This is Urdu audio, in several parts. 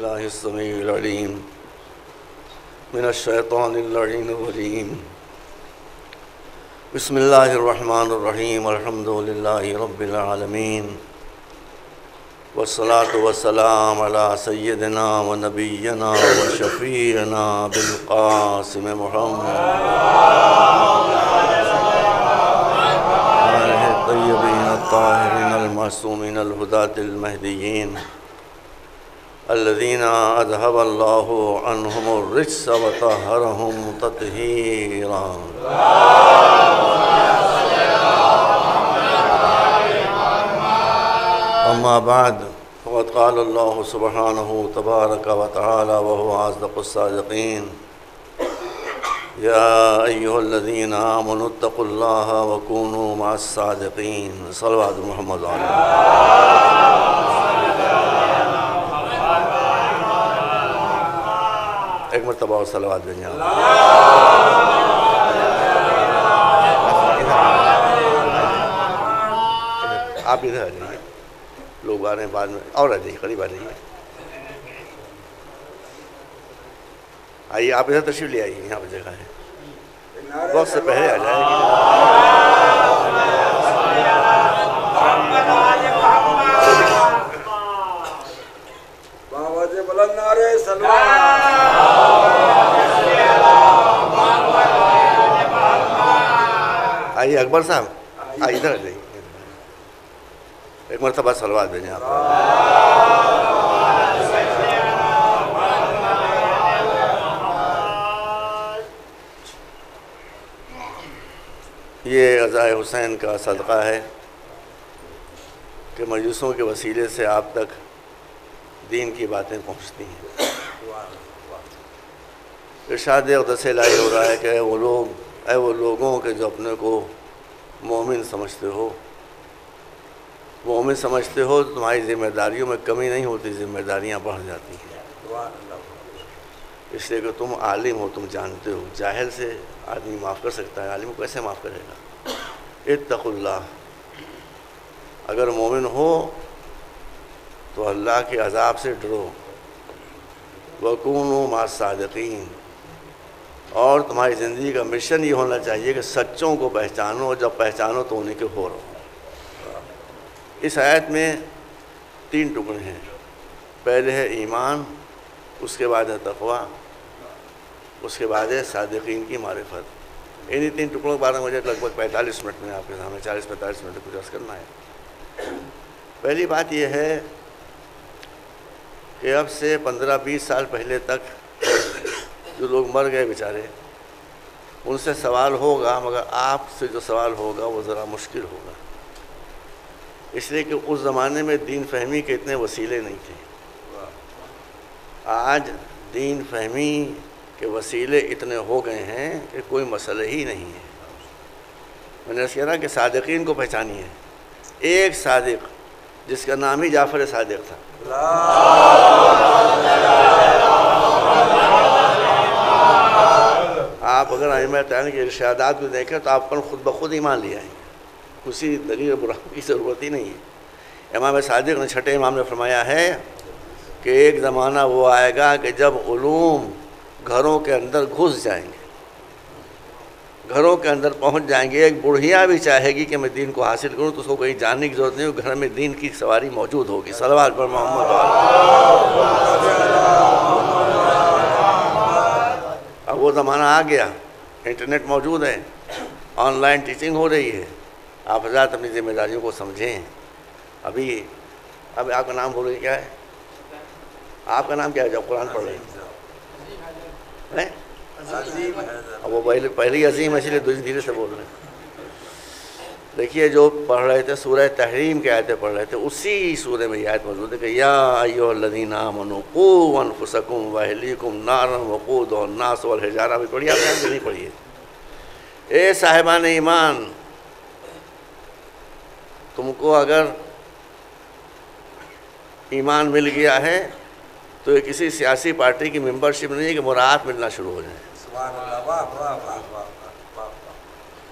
بالله السميع العليم من الشيطان اللعين الرجيم بسم الله الرحمن الرحيم الحمد لله رب العالمين والصلاة والسلام على سيدنا ونبينا وشفيعنا بالقاسم محمد آله الطيبين الطاهرين المعصومين الهداة المهديين الذين أذهب الله عنهم الرجس وطهرهم تطهيرا أما بعد فقد قال الله سبحانه تبارك وتعالى وهو أصدق الصادقين يا أيها الذين آمنوا اتقوا الله وكونوا مع الصادقين صلوات محمد عليه ایک مرتبہ اور صلوات دیں آپ ادھر آ جائیے لوگ آ رہے ہیں بعد میں اور آ جائیے قریب آ جائیے آئیے آپ ادھر تشریف لے آئیے یہاں پہ جگہ ہے وقت سے پہلے آ جائے گی آئیے اکبر صاحب آئیے ادھر آ جائیے ایک مرتبہ صلوات بھیجیں آپ یہ عزائے حسین کا صدقہ ہے کہ مجوسوں کے وسیلے سے آپ تک دین کی باتیں پہنچتی ہیں ارشاد اقدس الہی ہو رہا ہے کہ اے وہ لوگوں کے جو اپنے کو مومن سمجھتے ہو مومن سمجھتے ہو تو تمہاری ذمہ داریوں میں کمی نہیں ہوتی ذمہ داریاں بڑھ جاتی ہیں اس لیے کہ تم عالم ہو تم جانتے ہو جاہل سے آدمی معاف کر سکتا ہے عالم کو کیسے معاف کرے گا اتقوا اللہ اگر مومن ہو تو اللہ کے عذاب سے ڈرو وَكُونُوا مَعَ الصَّادِقِينَ اور تمہاری زندگی کا مشن یہ ہونا چاہیے کہ سچوں کو پہچانو اور جب پہچانو تو انہیں کے ہو رہو اس آیت میں 3 ٹکڑے ہیں پہلے ہے ایمان اس کے بعد ہے تقوی اس کے بعد ہے صادقین کی معرفت انہی 3 ٹکڑوں کے بارے میں مجھے لگ بھگ 45 منٹ میں آپ کے سامنے 40-45 منٹ کچھ عرض کرنا ہے پہلی بات یہ ہے کہ اب سے 15-20 سال پہلے تک جو لوگ مر گئے بیچارے ان سے سوال ہوگا مگر آپ سے جو سوال ہوگا وہ ذرا مشکل ہوگا اس لیے کہ اس زمانے میں دین فہمی کے اتنے وسیلے نہیں تھے آج دین فہمی کے وسیلے اتنے ہو گئے ہیں کہ کوئی مسئلہ ہی نہیں ہے میں نے کہا کہ صادقین کو پہچانی ہے ایک صادق جس کا نام ہی جعفر صادق تھا آپ اگر ائمہ تعین کے ارشادات کو دیکھیں تو آپ پر خود بخود ایمان لے آئیں گے کسی دلیل برہم کی ضرورت ہی نہیں ہے امام صادق نے چھٹے امام نے فرمایا ہے کہ ایک زمانہ وہ آئے گا کہ جب علوم گھروں کے اندر گھس جائیں گے گھروں کے اندر پہنچ جائیں گے ایک بڑھیا بھی چاہے گی کہ میں دین کو حاصل کروں تو اس کو کہیں جاننے کی ضرورت نہیں ہو گھر میں دین کی سواری موجود ہوگی صلوات پر محمد اب وہ زمانہ آ گیا انٹرنیٹ موجود ہے آن لائن ٹیچنگ ہو رہی ہے آپ حضرات اپنی ذمہ داریوں کو سمجھیں اب آپ کا نام بول رہے کیا ہے آپ کا نام کیا ہے جب قرآن پڑھ رہے ہیں وہ پہلی عظیم اس لیے دھیرے سے بول رہے ہیں دیکھیے جو پڑھ رہے تھے سورہ تحریم کی آیتیں پڑھ رہے تھے اسی سورہ میں یہ آیت موجود ہے کہ یا ایھا الذین آمنوا قوا انفسکم واہلیکم نارا وقودھا الناس والحجارہ بھی پڑھی آپ نے نہیں پڑھی ہے اے صاحبان ایمان تم کو اگر ایمان مل گیا ہے تو یہ کسی سیاسی پارٹی کی ممبرشپ نہیں ہے کہ مراعات ملنا شروع ہو جائیں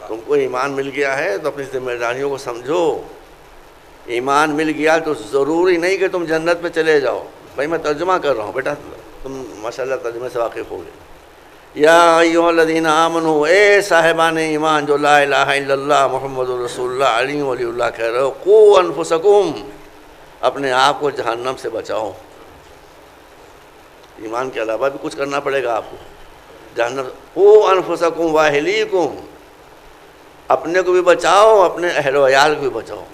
تم کو ایمان مل گیا ہے تو اپنی ذمہ داریوں کو سمجھو ایمان مل گیا تو ضروری نہیں کہ تم جنت میں چلے جاؤ بھائی میں ترجمہ کر رہا ہوں، بیٹا تم ماشاءاللہ ترجمے سے واقف ہو گئے۔ یا ایھا الذین آمنو، اے صاحبان ایمان جو لا الہ الا اللہ محمد رسول اللہ علی ولی اللہ کہہ رہے ہو، قوا انفسکم، اپنے آپ کو جہنم سے بچاؤ۔ ایمان کے علاوہ بھی کچھ کرنا پڑے گا آپ کو۔ جہنم، قوا انفسکم واہلیکم، اپنے کو بھی بچاؤ، اپنے اہل و عیال کو بھی بچاؤ۔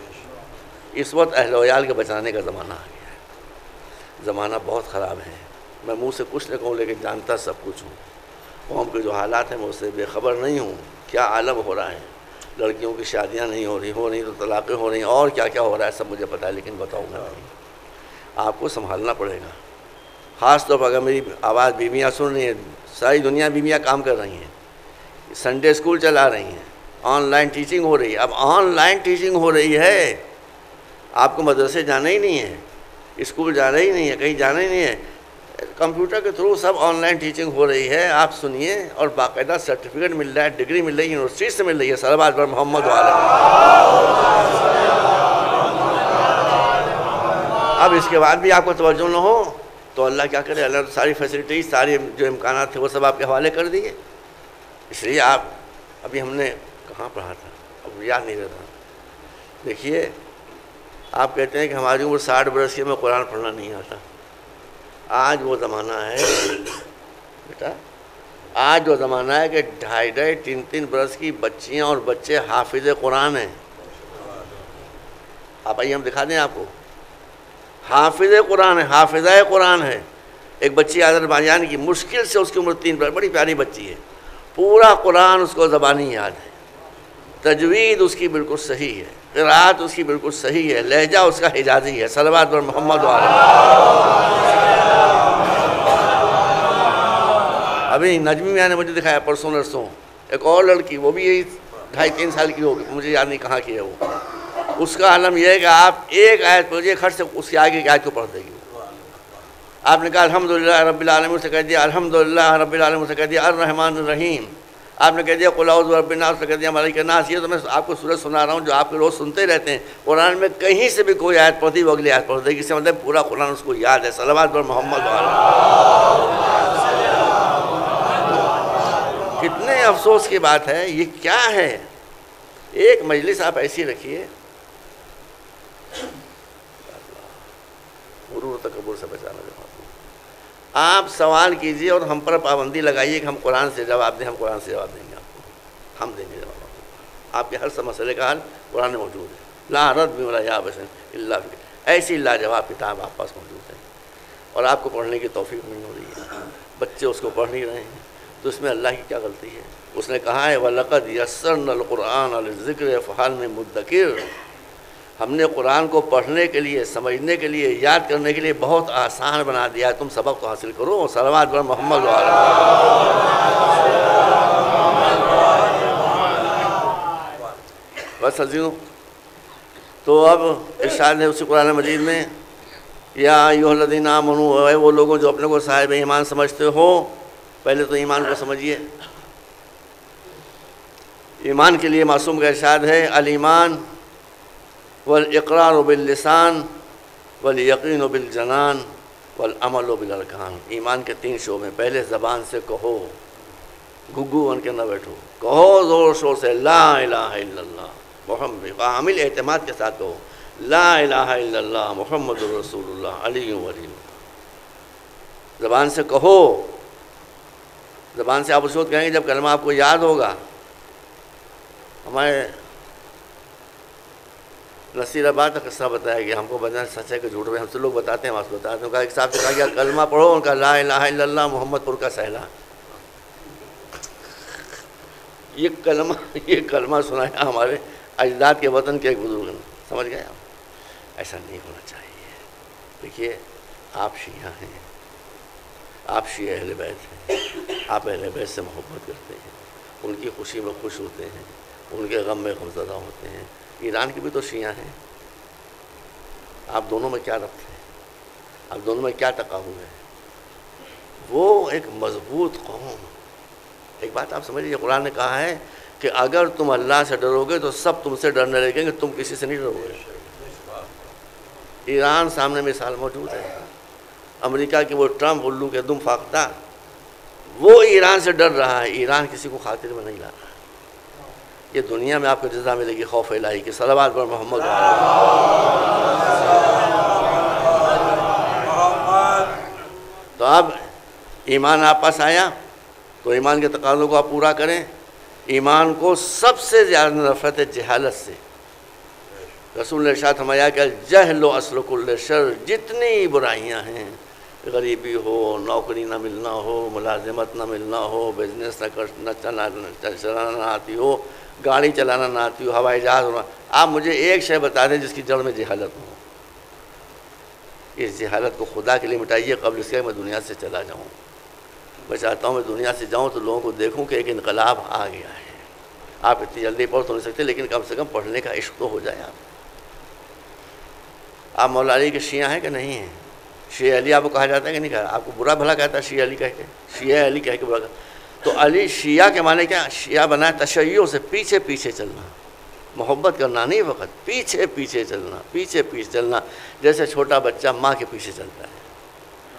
اس وقت اہل و عیال کے بچانے کا زمانہ آ گیا ہے، زمانہ بہت خراب ہے۔ میں منہ سے کچھ نہ کہوں لیکن جانتا سب کچھ ہوں۔ قوم کے جو حالات ہیں میں اس سے بے خبر نہیں ہوں، کیا عالم ہو رہا ہے، لڑکیوں کی شادیاں نہیں ہو رہی تو طلاقیں ہو رہی ہیں، اور کیا کیا ہو رہا ہے سب مجھے پتہ ہے، لیکن بتاؤں گا نہیں۔ آپ کو سنبھالنا پڑے گا، خاص طور پر اگر میری آواز بیویاں سن رہی ہیں، ساری دنیا بیویاں کام کر رہی ہیں، سنڈے اسکول چلا رہی ہیں، آن لائن ٹیچنگ ہو رہی ہے۔ اب آن لائن ٹیچنگ ہو رہی ہے، آپ کو مدرسے جانا ہی نہیں ہے، اسکول جانا ہی نہیں ہے، کہیں جانا ہی نہیں ہے، کمپیوٹر کے تھرو سب آن لائن ٹیچنگ ہو رہی ہے۔ آپ سنیے، اور باقاعدہ سرٹیفکیٹ مل رہا ہے، ڈگری مل رہی ہے، یونیورسٹی سے مل رہی ہے۔ صلوات بر محمد وعلی۔ اب اس کے بعد بھی آپ کو توجہ نہ ہو تو اللہ کیا کرے، اللہ ساری فیسلٹیز، ساری جو امکانات تھے وہ سب آپ کے حوالے کر دیے۔ اس لیے آپ، ابھی ہم نے کہاں پڑھا تھا، اب یاد نہیں رہتا۔ دیکھیے، آپ کہتے ہیں کہ ہماری عمر 60 برس کی ہے، میں قرآن پڑھنا نہیں آتا۔ آج وہ زمانہ ہے بیٹا، آج وہ زمانہ ہے کہ 2.5 3 برس کی بچیاں اور بچے حافظ قرآن ہیں۔ آپ آئیے ہم دکھا دیں آپ کو، حافظ قرآن ہے، حافظہ قرآن ہے۔ ایک بچی آذربائیجان کی، مشکل سے اس کی عمر 3 برس، بڑی پیاری بچی ہے، پورا قرآن اس کو زبانی یاد ہے، تجوید اس کی بالکل صحیح ہے، قرأت اس کی بالکل صحیح ہے، لہجہ اس کا حجازی ہے۔ صلوات بر محمد وعلی۔ ابھی نجمی میاں نے مجھے دکھایا پرسوں نرسوں، ایک اور لڑکی، وہ بھی یہی 2.5 3 سال کی ہوگی، مجھے یاد نہیں کہاں کی ہے وہ۔ اس کا عالم یہ ہے کہ آپ ایک آیت پڑھیے، کھٹ سے اس کے آگے کی آیت کو پڑھ دے گی۔ آپ نے کہا الحمدللہ رب العالمین سے کہہ دیا الحمدللہ رب العالمین سے کہہ دیا الرحمن الرحیم، آپ نے کہہ دیا قل اعوذ برب الناس سے کہہ دیا ملک الناس۔ یہ تو میں آپ کو سورہ سنا رہا ہوں جو آپ کے روز سنتے رہتے ہیں۔ قرآن میں کہیں سے بھی کوئی آیت پڑھتی وہ اگلی آیت پڑھ دے گی، اس سے مطلب پورا قرآن اس کو یاد ہے۔ صلوات بر محمد وعلی۔ کتنے افسوس کی بات ہے، یہ کیا ہے؟ ایک مجلس آپ ایسی رکھیے، غرور و تکبر سے بچانا دے۔ آپ سوال کیجئے اور ہم پر پابندی لگائیے کہ ہم قرآن سے جواب دیں، ہم قرآن سے جواب دیں گے آپ کو، ہم دیں گے جواب آپ کو۔ آپ کے ہر مسئلے کا حل قرآن میں موجود ہے، لا رد ولا یابس الا فی، ایسی لاجواب کتاب آپ پاس موجود ہے، اور آپ کو پڑھنے کی توفیق نہیں ہو رہی ہے، بچے اس کو پڑھ نہیں رہے ہیں، تو اس میں اللہ کی کیا غلطی ہے؟ اس نے کہا ہے وَلَقَدْ يَسَّرْنَا الْقُرْآنَ لِلذِّكْرِ فَهَلْ مِن مُدَّكِرٍ، ہم نے قرآن کو پڑھنے کے لیے، سمجھنے کے لیے، یاد کرنے کے لیے بہت آسان بنا دیا ہے، تم سبق تو حاصل کرو۔ صلوات بر محمد وعلی۔ بس عزیزوں، تو اب ارشاد ہے اسی قرآن مجید میں، یا ایھا الذین آمنوا، اے وہ لوگوں جو اپنے کو صاحب ایمان سمجھتے ہو، پہلے تو ایمان کو سمجھیے۔ ایمان کے لیے معصوم کا ارشاد ہے الایمان والاقرار باللسان والیقین بالجنان والعمل بالارکان۔ ایمان کے 3 شعبے، پہلے زبان سے کہو، گگو بن کے نہ بیٹھو، کہو زور شور سے لا الہ الا اللہ محمد، عامل اعتماد کے ساتھ کہو لا الہ الا اللہ محمد رسول اللہ علی ولی۔ زبان سے کہو، زبان سے آپ اس وقت کہیں گے جب کلمہ آپ کو یاد ہوگا۔ ہمارے نصیر آباد کا قصہ بتایا گیا، ہم کو بتانا سچ ہے کہ جھوٹ میں، ہم سے لوگ بتاتے ہیں، واسطے بتاتے ہیں، کہا ایک صاحب سے کہا گیا کلمہ پڑھو، ان کا لا الہ الا اللہ محمد پور کا سہلا۔ یہ کلمہ سنایا ہمارے اجداد کے وطن کے ایک بزرگ نے، سمجھ گئے آپ؟ ایسا نہیں ہونا چاہیے۔ دیکھیے، آپ شیعہ ہیں، آپ شیعہ اہل بیت ہیں، آپ اہل بیت سے محبت کرتے ہیں، ان کی خوشی میں خوش ہوتے ہیں، ان کے غم میں غمزدہ ہوتے ہیں۔ ایران کے بھی تو شیعہ ہیں، آپ دونوں میں کیا ربط ہے؟ آپ دونوں میں کیا تقابل ہے؟ وہ ایک مضبوط قوم۔ ایک بات آپ سمجھیے، قرآن نے کہا ہے کہ اگر تم اللہ سے ڈرو گے تو سب تم سے ڈرنے لگیں گے، تم کسی سے نہیں ڈرو گے۔ ایران سامنے مثال موجود ہے، امریکہ کے وہ ٹرمپ الو کے دم فاختہ، وہ ایران سے ڈر رہا ہے، ایران کسی کو خاطر میں نہیں لا رہا۔ یہ دنیا میں آپ کو جزا ملے گی خوف الہی کی۔ صلوات پر محمد۔ تو اب ایمان آپ پاس آیا تو ایمان کے تقاضوں کو آپ پورا کریں۔ ایمان کو سب سے زیادہ نفرت ہے جہالت سے۔ رسول نے ارشاد فرمایا کہ الجہل اصل کل شر، جتنی برائیاں ہیں، غریبی ہو، نوکری نہ ملنا ہو، ملازمت نہ ملنا ہو، بزنس نہ چلانا نہ آتی ہو، گاڑی چلانا نہ آتی ہو، ہوائی جہاز ہونا، آپ مجھے ایک شے بتا دیں جس کی جڑ میں جہالت ہو۔ اس جہالت کو خدا کے لیے مٹائیے قبل اس کے میں دنیا سے چلا جاؤں۔ میں چاہتا ہوں میں دنیا سے جاؤں تو لوگوں کو دیکھوں کہ ایک انقلاب آ گیا ہے۔ آپ اتنی جلدی پڑھ تو نہیں سکتے، لیکن کم سے کم پڑھنے کا عشق تو ہو جائے۔ آپ مولا علی کے شیعہ ہیں کہ نہیں ہیں؟ شیعہ علی آپ کو کہا جاتا ہے کہ نہیں کہا؟ آپ کو برا بھلا کہتا ہے شیعہ علی کہہ کے، شیعہ علی کہہ کے برا کہتا۔ تو علی شیعہ کے معنی کیا؟ شیعہ بنا ہے تشیع سے پیچھے پیچھے چلنا، محبت کرنا نہیں، وقت پیچھے پیچھے چلنا، پیچھے پیچھے چلنا، جیسے چھوٹا بچہ ماں کے پیچھے چلتا ہے،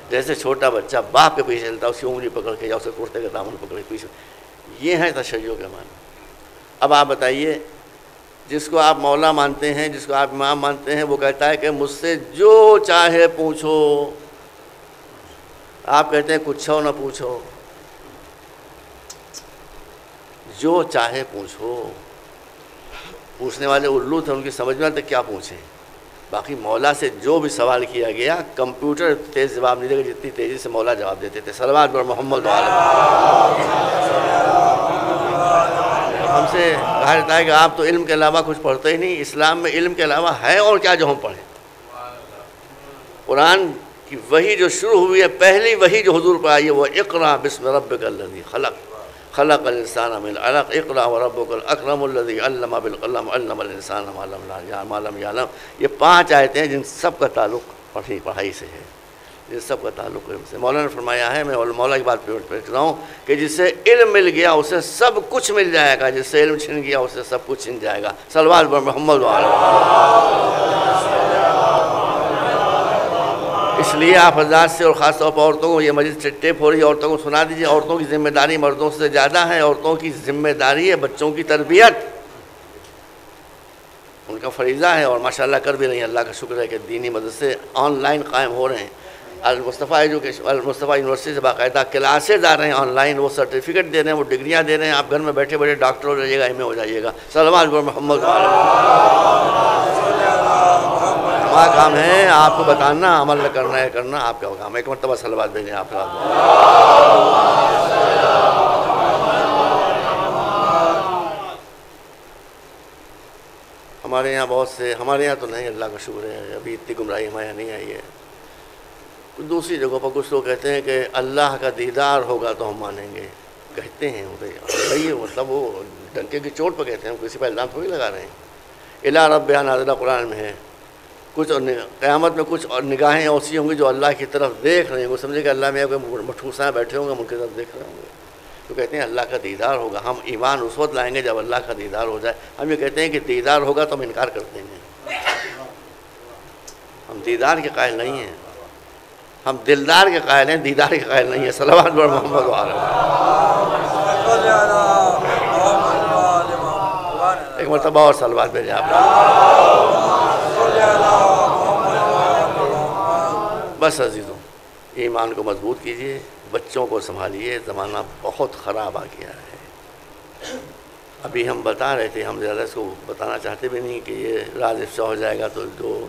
جیسے چھوٹا بچہ باپ کے پیچھے چلتا ہے، اس کی انگلی پکڑ کے یا اسے کرتے کا دامن پکڑ کے پیچھے۔ یہ ہے تشیع کے معنی۔ اب آپ بتائیے، جس کو آپ مولا مانتے ہیں، جس کو آپ امام مانتے ہیں، وہ کہتا ہے کہ مجھ سے جو چاہے پوچھو، آپ کہتے ہیں کچھ نہ پوچھو، جو چاہے پوچھو۔ پوچھنے والے الو تھے، ان کی سمجھ میں آتے کیا پوچھیں۔ باقی مولا سے جو بھی سوال کیا گیا، کمپیوٹر تیز جواب نہیں دے گا جتنی تیزی سے مولا جواب دیتے تھے۔ صلوات پر محمد ہم سے کہا جاتا ہے کہ آپ تو علم کے علاوہ کچھ پڑھتے ہی نہیں۔ اسلام میں علم کے علاوہ ہے اور کیا جو ہم پڑھیں؟ قرآن کی وحی جو شروع ہوئی ہے، پہلی وحی جو حضور پر آئی ہے، وہ اقرأ بسم ربک الذی خلق، خلق الانسان من علق، اقرأ وربک الاکرم الذی علم بالقلم علم الانسان ما لم یعلم۔ یہ 5 آیتیں ہیں جن سب کا تعلق پڑھائی سے ہے، جن سب کا تعلق علم سے۔ مولانا نے فرمایا ہے، میں مولا کی بات پیش رہا ہوں، کہ جس سے علم مل گیا اسے سب کچھ مل جائے گا، جس سے علم چھن گیا اسے سب کچھ چھن جائے گا۔ صلوات پر محمد اس لیے آپ حضرات سے اور خاص طور پر عورتوں کو، یہ مجلس سے ٹیپ ہو رہی ہے، عورتوں کو سنا دیجیے، عورتوں کی ذمہ داری مردوں سے زیادہ ہے۔ عورتوں کی ذمہ داری ہے بچوں کی تربیت، ان کا فریضہ ہے، اور ماشاءاللہ کر بھی رہی ہیں۔ اللہ کا شکر ہے کہ دینی مدرسے آن لائن قائم ہو رہے ہیں۔ المصطفیٰ المصطفیٰ یونیورسٹی سے باقاعدہ کلاسز آ رہے ہیں آن لائن، وہ سرٹیفکیٹ دے رہے ہیں، وہ ڈگریاں دے رہے ہیں۔ آپ گھر میں بیٹھے بیٹھے ڈاکٹر ہو جائیے گا، ایم اے ہو جائیے گا۔ صلوات پر محمد ہمارا کام ہے آپ کو بتانا، عمل نہ کرنا ہے کرنا آپ کا کام ہے۔ ایک مرتبہ صلوات بھیجیں آپ کا۔ ہمارے یہاں بہت سے، ہمارے یہاں تو نہیں، اللہ کا شکر ہے ابھی اتنی گمراہی ہمارے یہاں نہیں آئی ہے۔ دوسری جگہوں پر کچھ لوگ کہتے ہیں کہ اللہ کا دیدار ہوگا تو ہم مانیں گے، کہتے ہیں صحیح، مطلب وہ ڈنکے کی چوٹ پر کہتے ہیں، کسی پر الزام تھوڑی لگا رہے ہیں۔ الی ربھا نازلہ قرآن میں ہے، کچھ قیامت میں کچھ اور نگاہیں ایسی ہوں گی جو اللہ کی طرف دیکھ رہے ہیں، وہ سمجھے کہ اللہ میں کوئی مٹھوساں بیٹھے ہوں گے، ان کی طرف دیکھ رہے ہوں گے، تو کہتے ہیں اللہ کا دیدار ہوگا۔ ہم ایمان اس وقت لائیں گے جب اللہ کا دیدار ہو جائے۔ ہم یہ کہتے ہیں کہ دیدار ہوگا تو ہم انکار کر دیں گے، ہم دیدار کے قائل نہیں ہیں، ہم دلدار کے قائل ہیں، دیدار کے قائل نہیں ہیں۔ صلوات پر محمد ایک مرتبہ اور صلوات بھیجیں آپ۔ بس عزیزوں، ایمان کو مضبوط کیجئے، بچوں کو سنبھالیے، زمانہ بہت خراب آ گیا ہے۔ ابھی ہم بتا رہے تھے، ہم زیادہ اس کو بتانا چاہتے بھی نہیں کہ یہ راز افشا ہو جائے گا تو جو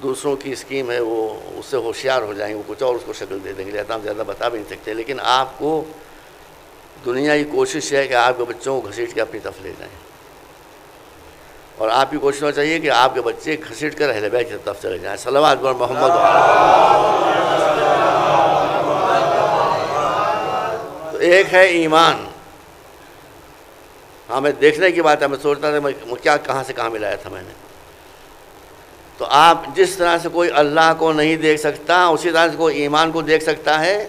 دوسروں کی اسکیم ہے وہ اس سے ہوشیار ہو جائیں گے، وہ کچھ اور اس کو شکل دے دیں گے، لہذا ہم زیادہ بتا بھی نہیں سکتے۔ لیکن آپ کو دنیا کی کوشش ہے کہ آپ کے بچوں کو گھسیٹ کے اپنی طرف لے جائیں، اور آپ کی کوشش ہونا چاہیے کہ آپ کے بچے گھسیٹ کر اہل بیت کی طرف چلے جائیں۔ صلوات پر محمد۔ تو ایک ہے ایمان، ہمیں دیکھنے کی بات ہے، میں سوچتا تھا میں کیا کہاں سے کہاں ملایا تھا میں نے۔ تو آپ جس طرح سے کوئی اللہ کو نہیں دیکھ سکتا، اسی طرح سے کوئی ایمان کو دیکھ سکتا ہے،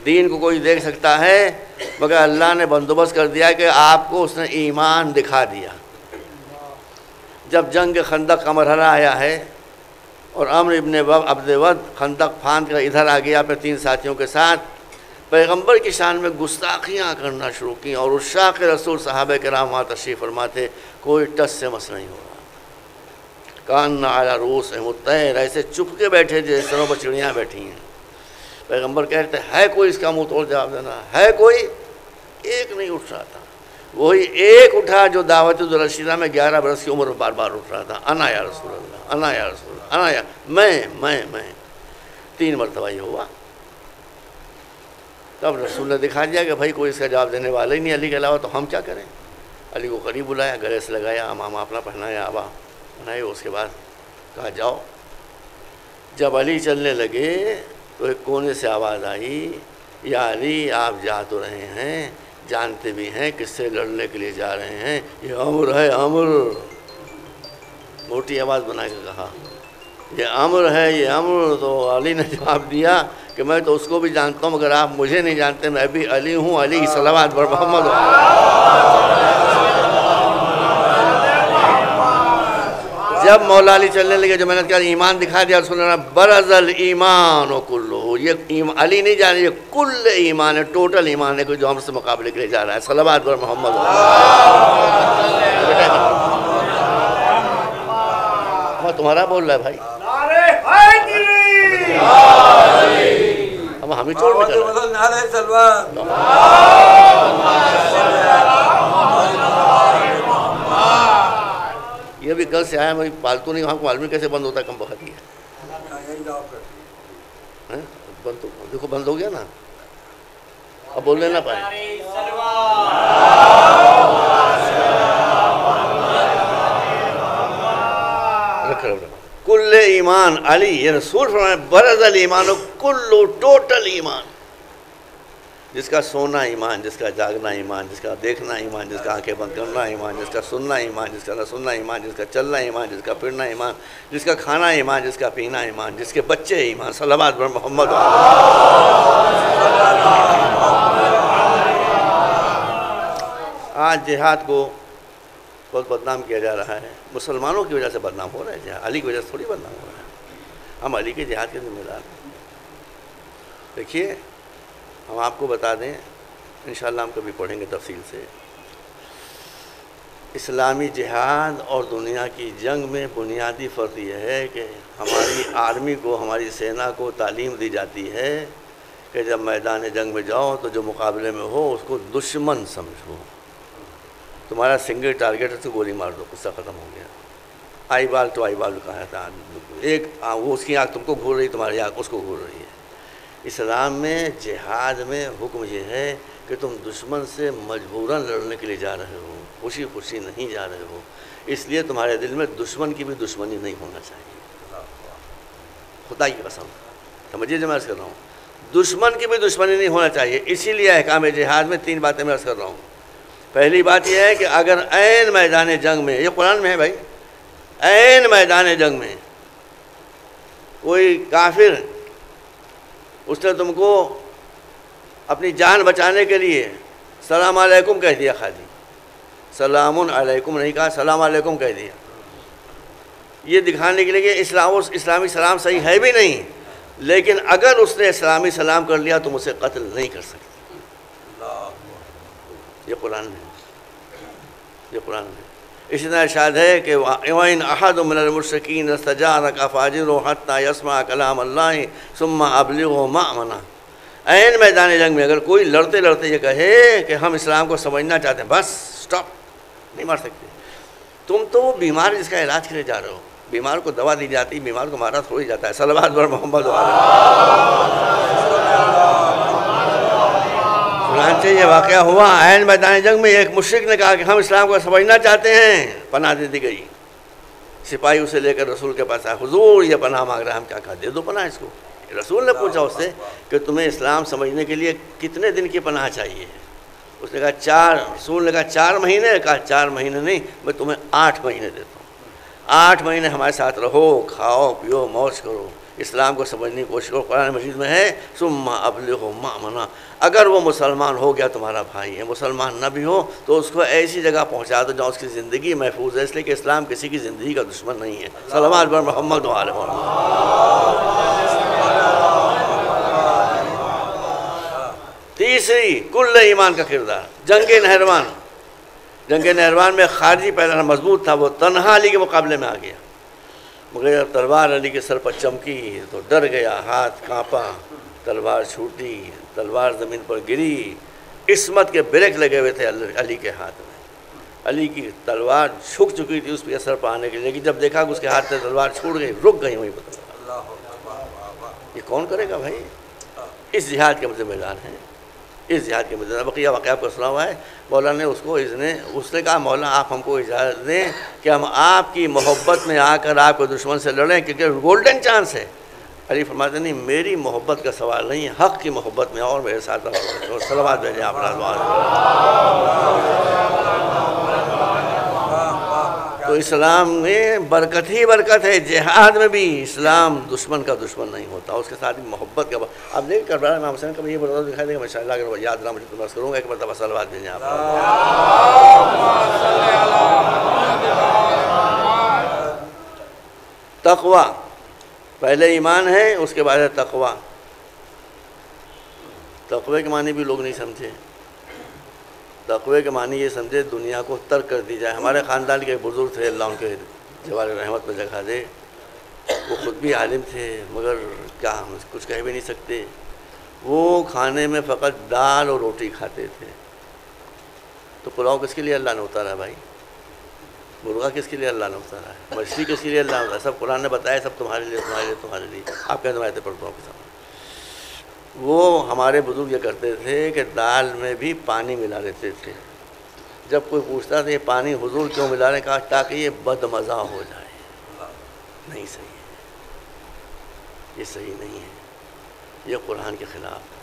دین کو کوئی دیکھ سکتا ہے، مگر اللہ نے بندوبست کر دیا کہ آپ کو اس نے ایمان دکھا دیا۔ جب جنگ خندق کا مرحلہ آیا ہے اور عمرو ابن عبد ود خندق پھاند کر ادھر آ گیا اپنے 3 ساتھیوں کے ساتھ، پیغمبر کی شان میں گستاخیاں کرنا شروع کی، اور عشاق رسول صحابہ کرام وہاں تشریف فرما تھے، کوئی ٹس سے مس نہیں ہو رہا، کان علی رؤوسہم الطیر، ایسے چپ کے بیٹھے جیسے سروں پر چڑیاں بیٹھی ہیں۔ پیغمبر کہتے ہے کوئی اس کا منہ توڑ جواب دینا، ہے کوئی؟ ایک نہیں اٹھ رہا تھا، وہی ایک اٹھا جو دعوت الرشیدہ میں 11 برس کی عمر میں بار بار اٹھ رہا تھا، انا یا رسول اللہ، انا یا رسول اللہ، انا یا میں 3 مرتبہ یہ ہوا۔ تب رسول نے دکھا دیا کہ بھائی کوئی اس کا جواب دینے والا ہی نہیں علی کے علاوہ، تو ہم کیا کریں؟ علی کو قریب بلایا، گلے سے لگایا، امامہ اپنا پہنایا، آبا پہنائے، اس کے بعد کہا جاؤ۔ جب علی چلنے لگے تو ایک کونے سے آواز آئی، یا علی آپ جا تو رہے ہیں، جانتے بھی ہیں کس سے لڑنے کے لیے جا رہے ہیں، یہ عمر ہے، عمر۔ موٹی آواز بنا کے کہا یہ عمر ہے، یہ عمر۔ تو علی نے جواب دیا کہ میں تو اس کو بھی جانتا ہوں، مگر آپ مجھے نہیں جانتے، میں بھی علی ہوں، علی صلوات بر محمد۔ جب مولا علی چلنے لگے، جو میں نے کہا ایمان دکھا دیا، رسول اللہ برز الایمان و کلہ، یہ علی نہیں جانے، یہ کل ایمان ہے، ٹوٹل ایمان ہے، جو ہم سے مقابلے کے لیے جا رہا ہے، صلوات بر محمد۔ تمہارا بول رہا ہے بھائی، اب ہم ہی چھوڑ میں یہ بھی کل سے آیا، میں پالتو نہیں، وہاں کو معلوم کیسے بند ہوتا ہے، کم وقت ہی ہے بند، تو دیکھو بند ہو گیا نا، اب بولنے نہ پائے۔ کل ایمان علی، یہ رسول فرمائے برز الایمان کل، ٹوٹل ایمان، جس کا سونا ایمان، جس کا جاگنا ایمان، جس کا دیکھنا ایمان، جس کا آنکھیں بند کرنا ایمان، جس کا سننا ایمان، جس کا نہ سننا ایمان، جس کا چلنا ایمان، جس کا پھرنا ایمان، جس کا کھانا ایمان، جس کا پینا ایمان، جس کے بچے ایمان، صلوات بر محمد۔ آج جہاد کو بہت بدنام کیا جا رہا ہے، مسلمانوں کی وجہ سے بدنام ہو رہا ہے جہاد، علی کی وجہ سے تھوڑی بدنام ہو رہا ہے، ہم علی کے جہاد کے ذمہ دار ہیں۔ دیکھیے ہم آپ کو بتا دیں، انشاءاللہ ہم کبھی پڑھیں گے تفصیل سے، اسلامی جہاد اور دنیا کی جنگ میں بنیادی فرق یہ ہے کہ ہماری آرمی کو، ہماری سینا کو تعلیم دی جاتی ہے کہ جب میدان جنگ میں جاؤ تو جو مقابلے میں ہو اس کو دشمن سمجھو، تمہارا سنگل ٹارگیٹ ہے تو گولی مار دو، قصہ ختم ہو گیا۔ آئی بال تو آئی بال کہا تھا، ایک وہ اس کی آنکھ تم کو گھور رہی، تمہاری آنکھ اس کو گھور رہی ہے۔ اسلام میں جہاد میں حکم یہ ہے کہ تم دشمن سے مجبوراً لڑنے کے لیے جا رہے ہو، خوشی خوشی نہیں جا رہے ہو، اس لیے تمہارے دل میں دشمن کی بھی دشمنی نہیں ہونا چاہیے، خدا کی قسم، سمجھیے جو میں عرض کر رہا ہوں، دشمن کی بھی دشمنی نہیں ہونا چاہیے۔ اسی لیے احکام جہاد میں 3 باتیں میں عرض کر رہا ہوں۔ پہلی بات یہ ہے کہ اگر عین میدان جنگ میں، یہ قرآن میں ہے بھائی، عین میدان جنگ میں کوئی کافر اس نے تم کو اپنی جان بچانے کے لیے سلام علیکم کہہ دیا، خالی سلام علیکم نہیں کہا، سلام علیکم کہہ دیا، یہ دکھانے کے لیے کہ اسلامی سلام صحیح ہے بھی نہیں، لیکن اگر اس نے اسلامی سلام کر لیا تم اسے قتل نہیں کر سکتے، یہ قرآن میں، یہ قرآن میں۔ اسی طرح ارشاد ہے کہ وَإِنْ أَحَدٌ مِّنَ الْمُشْرِكِينَ اسْتَجَارَكَ فَأَجِرْهُ حَتَّى يَسْمَعَ كَلَامَ اللَّهِ ثُمَّ أَبْلِغْهُ مَأْمَنَهُ۔ عین میدان جنگ میں اگر کوئی لڑتے لڑتے یہ کہے کہ ہم اسلام کو سمجھنا چاہتے ہیں، بس سٹاپ، نہیں مار سکتے، تم تو وہ بیمار جس کا علاج کے لیے جا رہے ہو، بیمار کو دوا دی جاتی، بیمار کو مارا تھوڑی جاتا ہے، صلوات بر محمد۔ چنانچہ یہ واقعہ ہوا عین میدان جنگ میں، ایک مشرک نے کہا کہ ہم اسلام کو سمجھنا چاہتے ہیں، پناہ دے دی گئی، سپاہی اسے لے کر رسول کے پاس آئے، حضور یہ پناہ مانگ رہا ہے، ہم کیا کہا، دے دو پناہ اس کو۔ رسول نے پوچھا اس سے کہ تمہیں اسلام سمجھنے کے لیے کتنے دن کی پناہ چاہیے؟ اس نے کہا 4، رسول نے کہا 4 مہینے، کہا 4 مہینے نہیں، میں تمہیں 8 مہینے دیتا ہوں، 8 مہینے ہمارے ساتھ رہو، کھاؤ پیو موج کرو، اسلام کو سمجھنے کی کوشش کرو. قرآن مجید میں ہے ثم ابلغ مأمنا، اگر وہ مسلمان ہو گیا تمہارا بھائی ہے، مسلمان نہ بھی ہو تو اس کو ایسی جگہ پہنچا دو جہاں اس کی زندگی محفوظ ہے، اس لیے کہ اسلام کسی کی زندگی کا دشمن نہیں ہے. صلوات بر محمد و آل محمد. تیسری کل ایمان کا کردار. جنگ نہروان، جنگ نہروان میں خارجی پہلے مضبوط تھا، وہ تنہا علی کے مقابلے میں آ گیا، مگر جب تلوار علی کے سر پر چمکی تو ڈر گیا، ہاتھ کانپا، تلوار چھوٹی، تلوار زمین پر گری. عصمت کے بریک لگے ہوئے تھے علی کے ہاتھ میں، علی کی تلوار جھک چکی تھی اس کے سر پر آنے کے لیے، لیکن جب دیکھا کہ اس کے ہاتھ سے تلوار چھوٹ گئی، رک گئی وہیں پر. یہ کون کرے گا بھائی؟ اس جہاد کے ذمہ دار ہیں، اس جہاد کے مدد. بقیہ واقعہ آپ کو سنا ہوا ہے. مولا نے اس نے کہا مولا آپ ہم کو اجازت دیں کہ ہم آپ کی محبت میں آ کر آپ کے دشمن سے لڑیں، کیونکہ گولڈن چانس ہے. علی فرماتے نہیں، میری محبت کا سوال نہیں ہے، حق کی محبت میں اور میرے ساتھ اور صلوات بھیجیں آپ. تو اسلام میں برکت ہی برکت ہے. جہاد میں بھی اسلام دشمن کا دشمن نہیں ہوتا، اس کے ساتھ محبت کا. آپ دیکھ کربلا میں حسین کبھی یہ بڑا دکھائی دے گا، ماشاء اللہ اگر یاد رہا مجھے تو بس کروں گا ایک مرتبہ صلوات بھیجیں آپ. تقوی، پہلے ایمان ہے اس کے بعد ہے تقوی. تقوی کے معنی بھی لوگ نہیں سمجھے. تقوی کے معنی یہ سمجھے دنیا کو ترک کر دی جائے. ہمارے خاندان کے بزرگ تھے، اللہ ان کے جوار رحمت میں جگہ دے، وہ خود بھی عالم تھے مگر کیا ہم کچھ کہہ بھی نہیں سکتے. وہ کھانے میں فقط دال اور روٹی کھاتے تھے. تو پلاؤ کس کے لیے اللہ نے اتارا بھائی؟ مرغا کس کے لیے اللہ نے اتارا ہے؟ مچھلی کس کے لیے اللہ نے اتارا؟ سب قرآن نے بتایا، سب تمہارے لیے تمہارے لیے تمہارے لیے. آپ کہتے ہیں پڑھتا ہوں کے سامنے. وہ ہمارے بزرگ یہ کرتے تھے کہ دال میں بھی پانی ملا لیتے تھے. جب کوئی پوچھتا تھا یہ پانی حضور کیوں ملا رہے؟ کہا تاکہ یہ بد مزہ ہو جائے. نہیں صحیح ہے، یہ صحیح نہیں ہے، یہ قرآن کے خلاف ہے.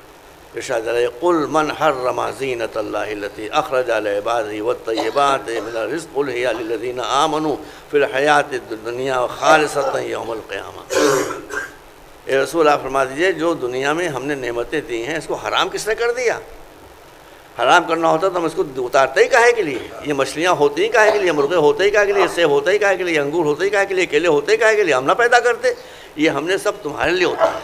ارشاد ہے قل من حرم زینۃ اللہ التی اخرج لعبادہ والطیبات من الرزق قل ہی للذین آمنوا فی الحیاۃ الدنیا خالصۃ یوم القیامہ. اے رسول آپ فرما دیجئے جو دنیا میں ہم نے نعمتیں دی ہیں اس کو حرام کس نے کر دیا؟ حرام کرنا ہوتا تو ہم اس کو اتارتے ہی کاہے کے لیے؟ یہ مچھلیاں ہوتی ہی کاہے کے لیے؟ مرغے ہوتے ہی کاہے کے لیے؟ سیب ہوتے ہی کاہے کے لیے؟ انگور ہوتے ہی کاہے کے لیے؟ کیلے ہوتے ہی کاہے کے لیے؟ ہم نہ پیدا کرتے؟ یہ ہم نے سب تمہارے لیے ہوتا ہے.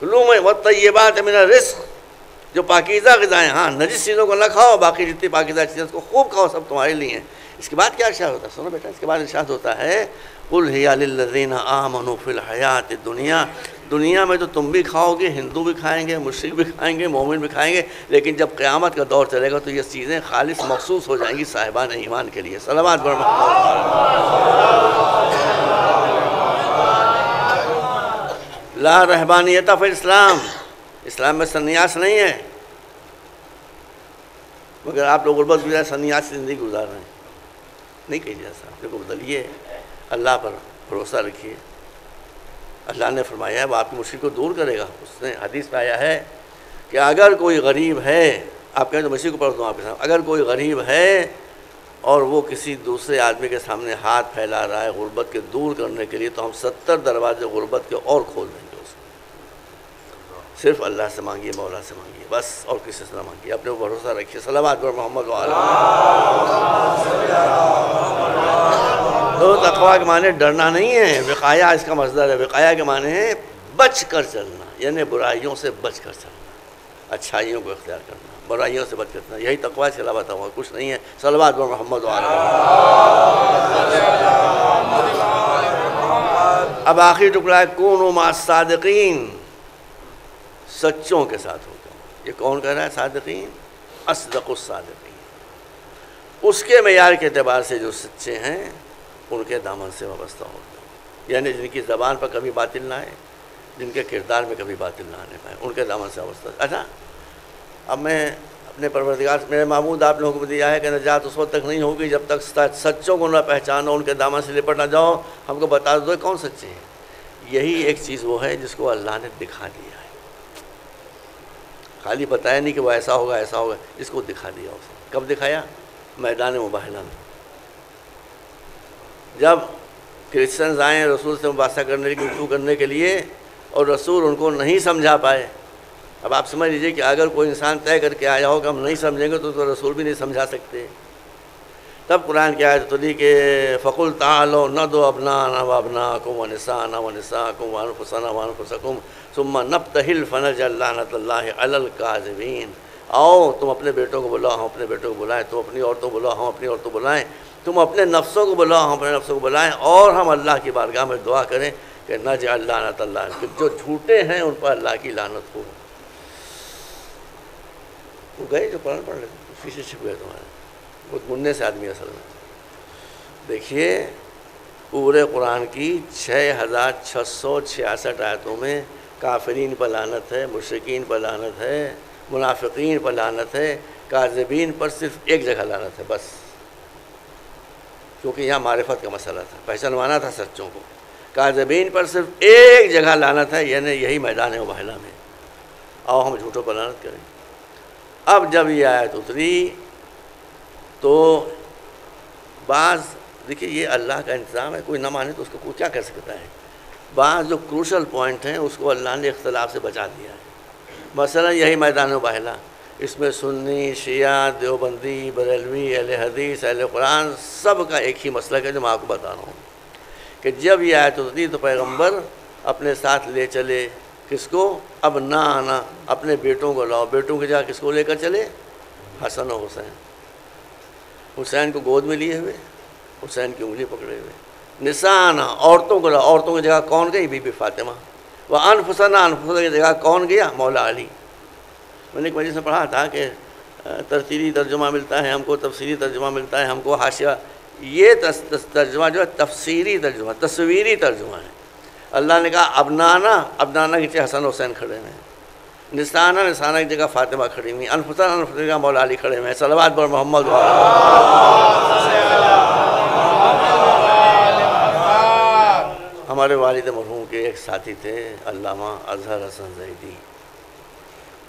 کلوا والطیبات من الرزق، جو پاکیزہ غذائیں، ہاں نجس چیزوں کو نہ کھاؤ، باقی جتنی پاکیزہ چیزیں اس کو خوب کھاؤ، سب تمہارے لیے ہیں. اس کے بعد کیا ارشاد ہوتا ہے؟ سنو بیٹا، اس کے بعد ارشاد ہوتا ہے قل ہی للذین آمنوا فی الحیات الدنیا. دنیا میں تو تم بھی کھاؤ گے، ہندو بھی کھائیں گے، مشرک بھی کھائیں گے، مومن بھی کھائیں گے، لیکن جب قیامت کا دور چلے گا تو یہ چیزیں خالص مخصوص ہو جائیں گی صاحبان ایمان کے لیے. صلوات بر لا رہبانیت فی الاسلام. اسلام میں سنیاس نہیں ہے، مگر آپ لوگ غربت گزار سنیاس کی زندگی گزار رہے ہیں. نہیں کہیے ایسا، دیکھو بدلیے، اللہ پر بھروسہ رکھیے. اللہ نے فرمایا ہے وہ آپ کی مشکل کو دور کرے گا. اس نے حدیث میں آیا ہے کہ اگر کوئی غریب ہے، آپ کہیں تو مشکل کو پڑھ دوں آپ کے سامنے، اگر کوئی غریب ہے اور وہ کسی دوسرے آدمی کے سامنے ہاتھ پھیلا رہا ہے غربت کے دور کرنے کے لیے، تو ہم 70 دروازے غربت کے اور کھول دیں گے اس کو. صرف اللہ سے مانگیے، مولا سے مانگیے بس، اور کسی سے نہ مانگیے. اپنے اوپر بھروسہ رکھیے. صلوات پر محمد و آلہ. تو تقویٰ کے معنی ڈرنا نہیں ہے، وقایا اس کا مصدر ہے. وقایا کے معنی ہے بچ کر چلنا، یعنی برائیوں سے بچ کر چلنا، اچھائیوں کو اختیار کرنا، برائیوں سے بچ کر چلنا. یہی تقویٰ کے علاوہ ہوا کچھ نہیں ہے. صلوات پر محمد و آلہ. اب آخری ٹکڑا ہے کونوا مع الصادقین، سچوں کے ساتھ ہو جاؤ. یہ کون کہہ رہا ہے؟ صادقین، اصدق الصادقین. اس کے معیار کے اعتبار سے جو سچے ہیں ان کے دامن سے وابستہ ہو جاؤ، یعنی جن کی زبان پر کبھی باطل نہ آئے، جن کے کردار میں کبھی باطل نہ آنے پائے، ان کے دامن سے وابستہ. اچھا، اب میں اپنے پروردگار سے، میرے معبود آپ نے حکم دیا ہے کہ نجات اس وقت تک نہیں ہوگی جب تک سچوں کو نہ پہچانو، ان کے دامن سے لپٹ نہ جاؤ. ہم کو بتا دو کون سچے ہیں. یہی ایک چیز وہ ہے جس کو اللہ نے دکھا دیا ہے. خالی بتایا نہیں کہ وہ ایسا ہوگا ایسا ہوگا، اس کو دکھا دیا اس نے. کب دکھایا؟ میدان مباہلہ میں. جب کرسچنز آئیں رسول سے مباحثہ کرنے کی گفتگو کرنے کے لیے اور رسول ان کو نہیں سمجھا پائے. اب آپ سمجھ لیجئے کہ اگر کوئی انسان طے کر کے آیا ہو کہ ہم نہیں سمجھیں گے تو رسول بھی نہیں سمجھا سکتے. تب قرآن کی آیت اتری کہ فَقُلْ تَعَالَوْا نَدْعُوا أَبْنَاءَنَا وَأَبْنَاءَكُمْ وَنِسَاءَنَا وَنِسَاءَكُمْ وَأَنفُسَنَا وَأَنفُسَكُمْ ثُمَّ نَبْتَهِلْ فَنَجْعَلْ لَعْنَةَ اللَّهِ عَلَى الْكَاذِبِينَ. آؤ تم اپنے بیٹوں کو بلاؤ ہم اپنے بیٹوں کو بلائیں, تم اپنی عورتوں کو بلاؤ ہم اپنی عورتوں کو بلائیں, تم اپنے نفسوں کو بلاؤ ہم اپنے نفسوں کو بلائیں, اور ہم اللہ کی بارگاہ میں دعا کریں کہ نَجْعَلْ لَعْنَةَ اللَّهِ, کہ جو جھوٹے ہیں ان پر اللہ کی لعنت ہو. وہ گئے جو قرآن پڑھ لیتے پیچھے چھپ گئے تمہارے, بہت مننے سے آدمی اصل میں. دیکھیے پورے قرآن کی 6666 آیتوں میں کافرین پر لعنت ہے, مشرکین پر لعنت ہے, منافقین پر لعنت ہے, کاذبین پر صرف ایک جگہ لعنت ہے بس, کیونکہ یہاں معرفت کا مسئلہ تھا, پہچانوانا تھا سچوں کو. کاذبین پر صرف ایک جگہ لعنت ہے, یعنی یہی میدان مباہلہ میں. آؤ ہم جھوٹوں پر لعنت کریں. اب جب یہ آیت اتری تو بعض دیکھیے یہ اللہ کا انتظام ہے, کوئی نہ مانے تو اس کو کوئی کیا کر سکتا ہے. بعض جو کروشل پوائنٹ ہیں اس کو اللہ نے اختلاف سے بچا دیا ہے. مثلا یہی میدان مباہلہ, اس میں سنی, شیعہ, دیوبندی, بریلوی, اہل حدیث, اہل قرآن سب کا ایک ہی مسلک ہے جو میں آپ کو بتا رہا ہوں کہ جب یہ آیت اتری تو پیغمبر اپنے ساتھ لے چلے کس کو, اب نہ آنا, اپنے بیٹوں کو لاؤ. بیٹوں کی جگہ کس کو لے کر چلے, حسن و حسین. حسین کو گود میں لیے ہوئے, حسین کی انگلی پکڑے ہوئے. نسانا, عورتوں کو لاؤ. عورتوں کی جگہ کون گئی, بی بی فاطمہ. وہ انفسنا, انفسنا کی جگہ کون گیا, مولا علی. میں نے ایک مجلس میں پڑھا تھا کہ ترتیلی ترجمہ ملتا ہے ہم کو, تفسیری ترجمہ ملتا ہے ہم کو, حاشیہ. یہ ترجمہ جو ہے تفسیری ترجمہ, تصویری ترجمہ ہے. اللہ نے کہا ابنانا, ابنانا کی جگہ حسن حسین کھڑے ہیں. نسانا, نسانا کی جگہ فاطمہ کھڑی ہوئی. انفسنا, انفسنا کی جگہ مولا علی کھڑے ہوئے ہیں. صلوات پر محمد. ہمارے والد مرحوم کے ایک ساتھی تھے علامہ اظہر حسن زیدی.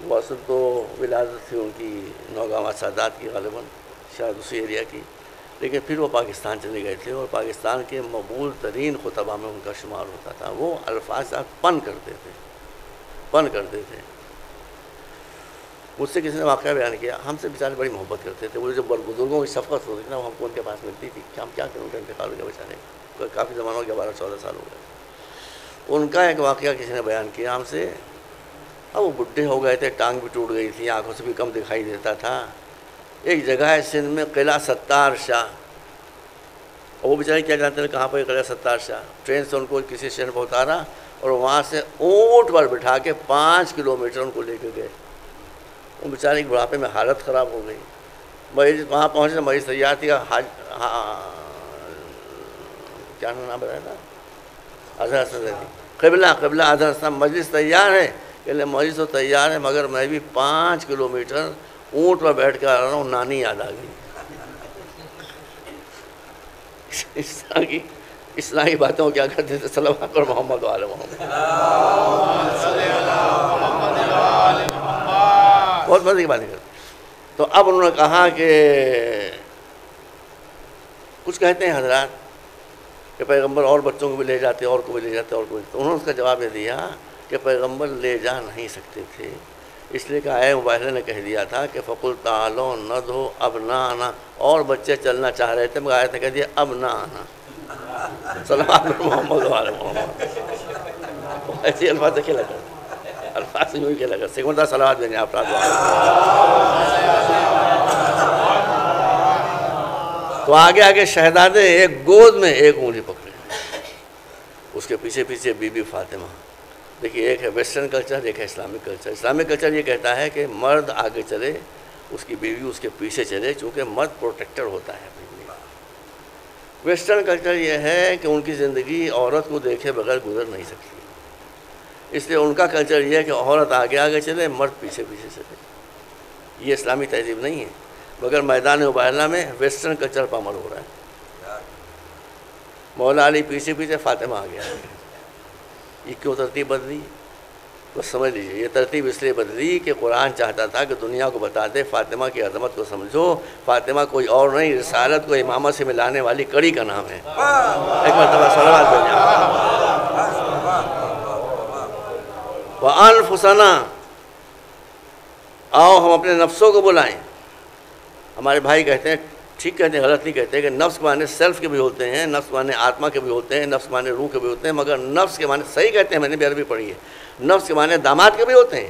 وہ اصل تو ولادت تھی ان کی نوگاں سادات کی, غالباً شاید اسی ایریا کی, لیکن پھر وہ پاکستان چلے گئے تھے اور پاکستان کے مقبول ترین خطبہ میں ان کا شمار ہوتا تھا. وہ الفاظ پن کرتے تھے. مجھ سے کسی نے واقعہ بیان کیا, ہم سے بیچارے بڑی محبت کرتے تھے. وہ جو بزرگوں کی شفقت ہوتی تھی نا, وہ ہم کو ان کے پاس ملتی تھی کہ ہم کیا کریں, ان کا انتقال ہو گیا بیچارے, کافی زمانہ ہو گیا, 12-14 سال ہو گئے. ان کا ایک واقعہ کسی نے بیان کیا ہم سے. اب وہ بڈھے ہو گئے تھے, ٹانگ بھی ٹوٹ گئی تھی, آنکھوں سے بھی کم دکھائی دیتا تھا. ایک جگہ ہے سندھ میں قلعہ ستار شاہ, اور وہ بیچارے کیا جانتے ہیں کہاں پر قلعہ ستار شاہ. ٹرین سے ان کو کسی اسٹیشن پر اتارا اور وہاں سے اونٹ پر بٹھا کے 5 کلومیٹر ان کو لے کے گئے. وہ بیچارے کی بڑھاپے میں حالت خراب ہو گئی. مریض وہاں پہنچے, مریض تیار تھی, کیا نام بتایا تھا, اظہر حسن زیدی. قبلہ اظہر حسن, مجلس تیار ہے, کہ مریض تو تیار ہے مگر میں بھی 5 کلومیٹر اونٹ پر بیٹھ کر آ رہا ہوں, نانی یاد آ گئی. اس طرح کی باتوں کیا کرتے تھے. صلوات پر محمد و آل محمد. بہت مزے کی باتیں کرتے. تو اب انہوں نے کہا کہ کچھ کہتے ہیں حضرات کہ پیغمبر اور بچوں کو بھی لے جاتے, اور کو بھی لے جاتے, اور کو بھی. تو انہوں نے اس کا جواب یہ دیا کہ پیغمبر لے جا نہیں سکتے تھے, اس لیے کہ آئے مباہلہ نے کہہ دیا تھا کہ فَقُلْ تَعَالَوْا نَدْعُوا أَبْنَاءَنَا, اور بچے چلنا چاہ رہے تھے, مگر آیت نے کہہ دیا ابنانا. صلوات پر محمد و آل محمد. ایسے الفاظ سے کھیلا کر, الفاظ سے یوں ہی کھیلا کر. سیکھوں صلوات دیں آپ رات. تو آگے شہزادے ایک گود میں ایک انگلی پکڑے, اس کے پیچھے پیچھے بی بی فاطمہ. دیکھیے ایک ہے ویسٹرن کلچر, ایک ہے اسلامک کلچر. اسلامک کلچر یہ کہتا ہے کہ مرد آگے چلے, اس کی بیوی اس کے پیچھے چلے, چونکہ مرد پروٹیکٹر ہوتا ہے. ویسٹرن کلچر یہ ہے کہ ان کی زندگی عورت کو دیکھے بغیر گزر نہیں سکتی, اس لیے ان کا کلچر یہ ہے کہ عورت آگے چلے, مرد پیچھے چلے. یہ اسلامی تہذیب نہیں ہے, مگر میدان مباہلہ میں ویسٹرن کلچر پر عمل ہو رہا ہے. مولا علی پیچھے, فاطمہ آگے. یہ کیوں ترتیب بدلی؟ تو سمجھ لیجیے یہ ترتیب اس لیے بدلی کہ قرآن چاہتا تھا کہ دنیا کو بتا دے فاطمہ کی عظمت کو سمجھو، فاطمہ کوئی اور نہیں، رسالت کو امامت سے ملانے والی کڑی کا نام ہے۔ ایک مرتبہ صلوات بھیجیں۔ وَأَنفُسَنَا، آؤ ہم اپنے نفسوں کو بلائیں۔ ہمارے بھائی کہتے ہیں، ٹھیک کہتے ہیں، غلط نہیں کہتے، کہ نفس کے معنی سیلف کے بھی ہوتے ہیں، نفس کے معنی آتما کے بھی ہوتے ہیں، نفس کے معنی روح کے بھی ہوتے ہیں، مگر نفس کے معنی صحیح کہتے ہیں، میں نے بھی عربی پڑھی ہے، نفس کے معنی داماد کے بھی ہوتے ہیں۔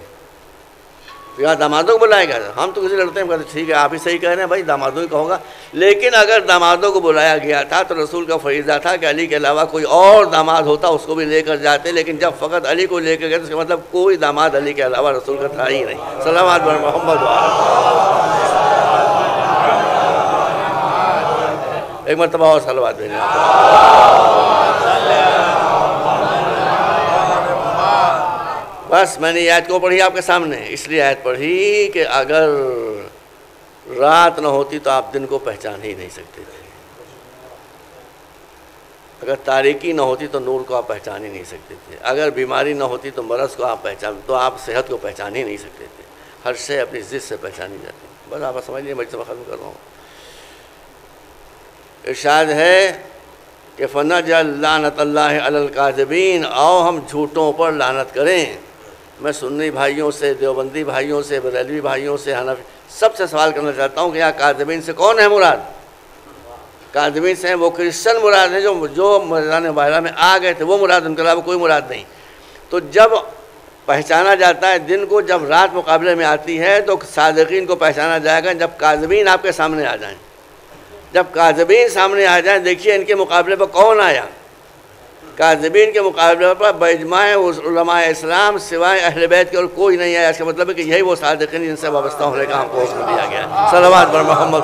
یا دامادوں کو بلائے گا، ہم تو کسی لڑتے ہیں، کہتے ہیں ٹھیک ہے آپ ہی صحیح کہہ رہے ہیں بھائی، دامادوں ہی کہوں گا، لیکن اگر دامادوں کو بلایا گیا تھا تو رسول کا فریضہ تھا کہ علی کے علاوہ کوئی اور داماد ہوتا اس کو بھی لے کر جاتے، لیکن جب فقط علی کو لے کر گئے تو اس کا مطلب کوئی داماد علی کے علاوہ رسول کا تھا ہی نہیں۔ صلوات بر محمد ایک مرتبہ اور صلوات بھیجیں۔ بس میں نے یہ آیت کو پڑھی آپ کے سامنے، اس لیے آیت پڑھی کہ اگر رات نہ ہوتی تو آپ دن کو پہچان ہی نہیں سکتے تھے، اگر تاریکی نہ ہوتی تو نور کو آپ پہچان ہی نہیں سکتے تھے، اگر بیماری نہ ہوتی تو مرض کو آپ صحت کو پہچان ہی نہیں سکتے تھے، ہر شے اپنی ضد سے پہچانی جاتی ہے۔ بس آپ سمجھ لیجیے، میں ختم کر رہا ہوں۔ ارشاد ہے کہ فَنَجْعَلْ لَعْنَةَ اللَّهِ عَلَى الْكَاذِبِينَ، آؤ ہم جھوٹوں پر لعنت کریں۔ میں سنی بھائیوں سے، دیوبندی بھائیوں سے، بریلوی بھائیوں سے، حنفی سب سے سوال کرنا چاہتا ہوں کہ یہاں کاذبین سے کون ہے مراد؟ کاذبین سے ہیں وہ کرسچن مراد ہیں جو میدان مباہلہ میں آ گئے تھے، وہ مراد، ان کے علاوہ کوئی مراد نہیں۔ تو جب پہچانا جاتا ہے دن کو، جب رات مقابلے میں آتی ہے تو صادقین کو پہچانا جائے گا جب کاذبین آپ کے سامنے آ جائیں۔ جب کاذبین سامنے آ جائیں، دیکھیے ان کے مقابلے پر کون آیا؟ کاذبین کے مقابلے پر باجماع علماء اسلام سوائے اہل بیت کے اور کوئی نہیں آیا۔ اس کا مطلب ہے کہ یہی وہ صادقین جن سے وابستہ ہونے کا ہم کو حکم دیا گیا ہے۔ صلوات بر محمد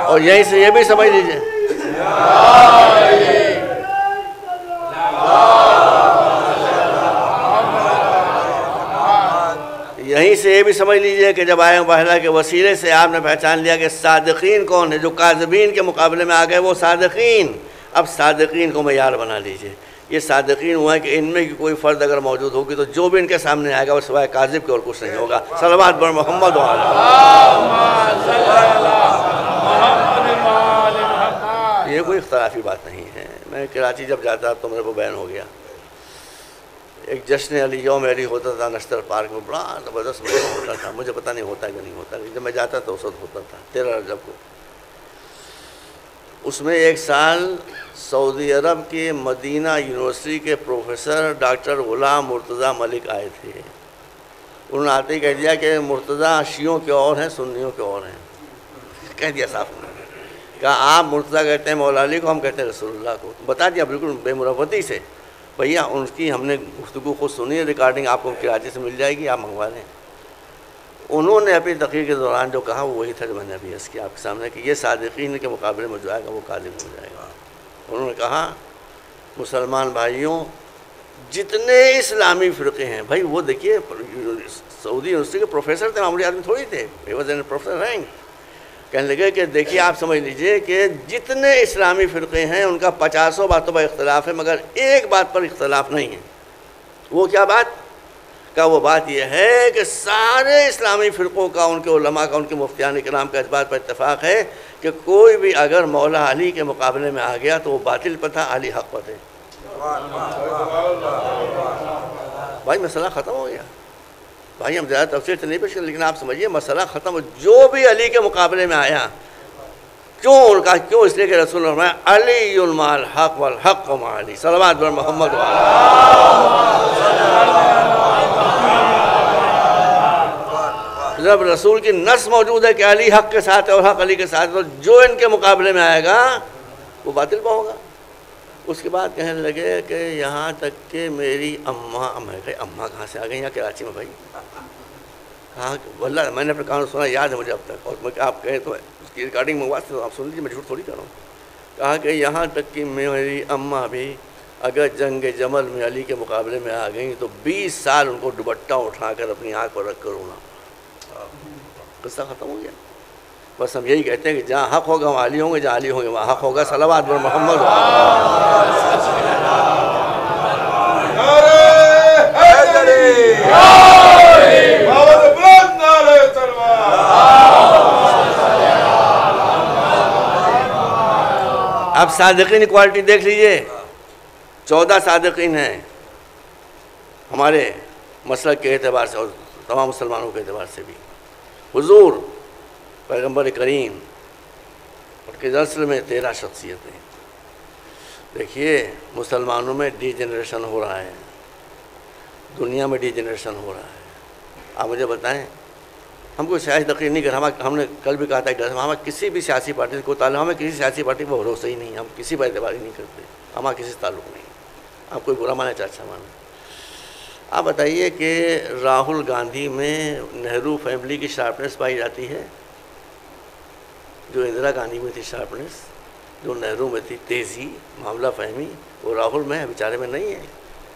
اور یہیں سے یہ بھی سمجھ لیجئے، یہیں سے یہ بھی سمجھ لیجئے کہ جب آئے مباہلہ کے وسیلے سے آپ نے پہچان لیا کہ صادقین کون ہے، جو کاذبین کے مقابلے میں آ گئے وہ صادقین، اب صادقین کو معیار بنا لیجئے۔ یہ صادقین ہوا ہے کہ ان میں کی کوئی فرد اگر موجود ہوگی تو جو بھی ان کے سامنے آئے گا وہ سوائے کاذب کے اور کچھ نہیں ہوگا۔ صلوات بر محمد یہ کوئی اختلافی بات نہیں ہے۔ میں کراچی جب جاتا تو میرے کو بیان ہو گیا، ایک جشن علی، یوم علی ہوتا تھا نشتر پارک میں، بڑا زبردست ہوتا تھا، مجھے پتہ نہیں ہوتا کہ نہیں ہوتا، جب میں جاتا تو اس وقت ہوتا تھا 13 رجب کو۔ اس میں ایک سال سعودی عرب کے مدینہ یونیورسٹی کے پروفیسر ڈاکٹر غلام مرتضیٰ ملک آئے تھے۔ انہوں نے آتے ہی کہہ دیا کہ مرتضیٰ شیعوں کے اور ہیں، سنیوں کے اور ہیں، کہہ دیا صاف انہوں نے، کہا آپ مرتضیٰ کہتے ہیں مولا علی کو، ہم کہتے ہیں رسول اللہ کو، بتا دیا بالکل بے مروتی سے۔ بھیا ان کی ہم نے گفتگو خود سنی ہے، ریکارڈنگ آپ کو کراچی سے مل جائے گی، آپ منگوا لیں۔ انہوں نے اپنی تقریر کے دوران جو کہا وہ وہی تھا جو میں نے ابھی عرض کیا آپ کے سامنے کہ یہ صادقین کے مقابلے میں جو آئے گا وہ کاذب ہو جائے گا۔ انہوں نے کہا مسلمان بھائیوں، جتنے اسلامی فرقے ہیں، بھائی وہ دیکھیے سعودی یونیورسٹی کے پروفیسر تھے، معمولی آدمی تھوڑی تھے، پروفیسر رینک۔ کہنے لگے کہ دیکھیے آپ سمجھ لیجئے کہ جتنے اسلامی فرقے ہیں ان کا 50 باتوں پر اختلاف ہے، مگر ایک بات پر اختلاف نہیں ہے۔ وہ کیا بات؟ کہ وہ بات یہ ہے کہ سارے اسلامی فرقوں کا، ان کے علماء کا، ان کے مفتیان کرام کا اس بات پر اتفاق ہے کہ کوئی بھی اگر مولا علی کے مقابلے میں آ گیا تو وہ باطل پر تھا، علی حق پر تھے۔ بھائی مسئلہ ختم ہو گیا۔ بھائی ہم زیادہ تفصیل سے نہیں پیش کریں، لیکن آپ سمجھیے مسئلہ ختم ہو۔ جو بھی علی کے مقابلے میں آیا، کیوں ان کا؟ کیوں؟ اس لیے کہ رسول اللہ نے فرمایا علی مع الحق والحق مع علی۔ صلوات بر محمد جب رسول کی نص موجود ہے کہ علی حق کے ساتھ ہے اور حق علی کے ساتھ ہے، تو جو ان کے مقابلے میں آئے گا وہ باطل پہ ہوگا۔ اس کے بعد کہنے لگے کہ یہاں تک کہ میری اماں، میں کہا اماں کہاں سے آ گئی یہاں کراچی میں؟ بھائی کہا واللہ میں نے اپنے کانوں سنا، یاد ہے مجھے اب تک، اور میں کہ آپ کہیں تو اس کی ریکارڈنگ منگوا تو آپ سن لیجیے، میں جھوٹ تھوڑی کر رہا ہوں۔ کہا کہ یہاں تک کہ میری اماں بھی اگر جنگ جمل میں علی کے مقابلے میں آ گئیں تو 20 سال ان کو دوپٹہ اٹھا کر اپنی آنکھ پر رکھ کر رونا۔ قصہ ختم ہو گیا۔ بس ہم یہی کہتے ہیں کہ جہاں حق ہوگا وہاں علی ہوں گے، جہاں علی ہوں گے وہاں حق ہوگا. صلوات بر محمد. اب صادقین کوالٹی دیکھ لیجئے. 14 صادقین ہیں ہمارے مسلک کے اعتبار سے اور تمام مسلمانوں کے اعتبار سے بھی. حضور پیغمبر کریم اور کے نسل میں 13 شخصیتیں. دیکھیے مسلمانوں میں ڈی جنریشن ہو رہا ہے، دنیا میں ڈی جنریشن ہو رہا ہے. آپ مجھے بتائیں، ہم کو سیاسی تقریر نہیں کر، ہم نے کل بھی کہا تھا کہ ہمیں کسی بھی سیاسی پارٹی سے کوئی تعلق، ہمیں کسی سیاسی پارٹی پر بھروسہ ہی نہیں، ہم کسی پر اعتبار ہی نہیں کرتے، ہمارا کسی سے تعلق نہیں. آپ کوئی برا مانے چاہے اچھا مانے. آپ بتائیے کہ راہل گاندھی میں نہرو فیملی کی شارپنیس پائی جاتی ہے، جو اندرا گاندھی میں تھی شارپنیس، جو نہرو میں تھی تیزی، معاملہ فہمی، وہ راہل میں ہے، بیچارے میں نہیں ہے.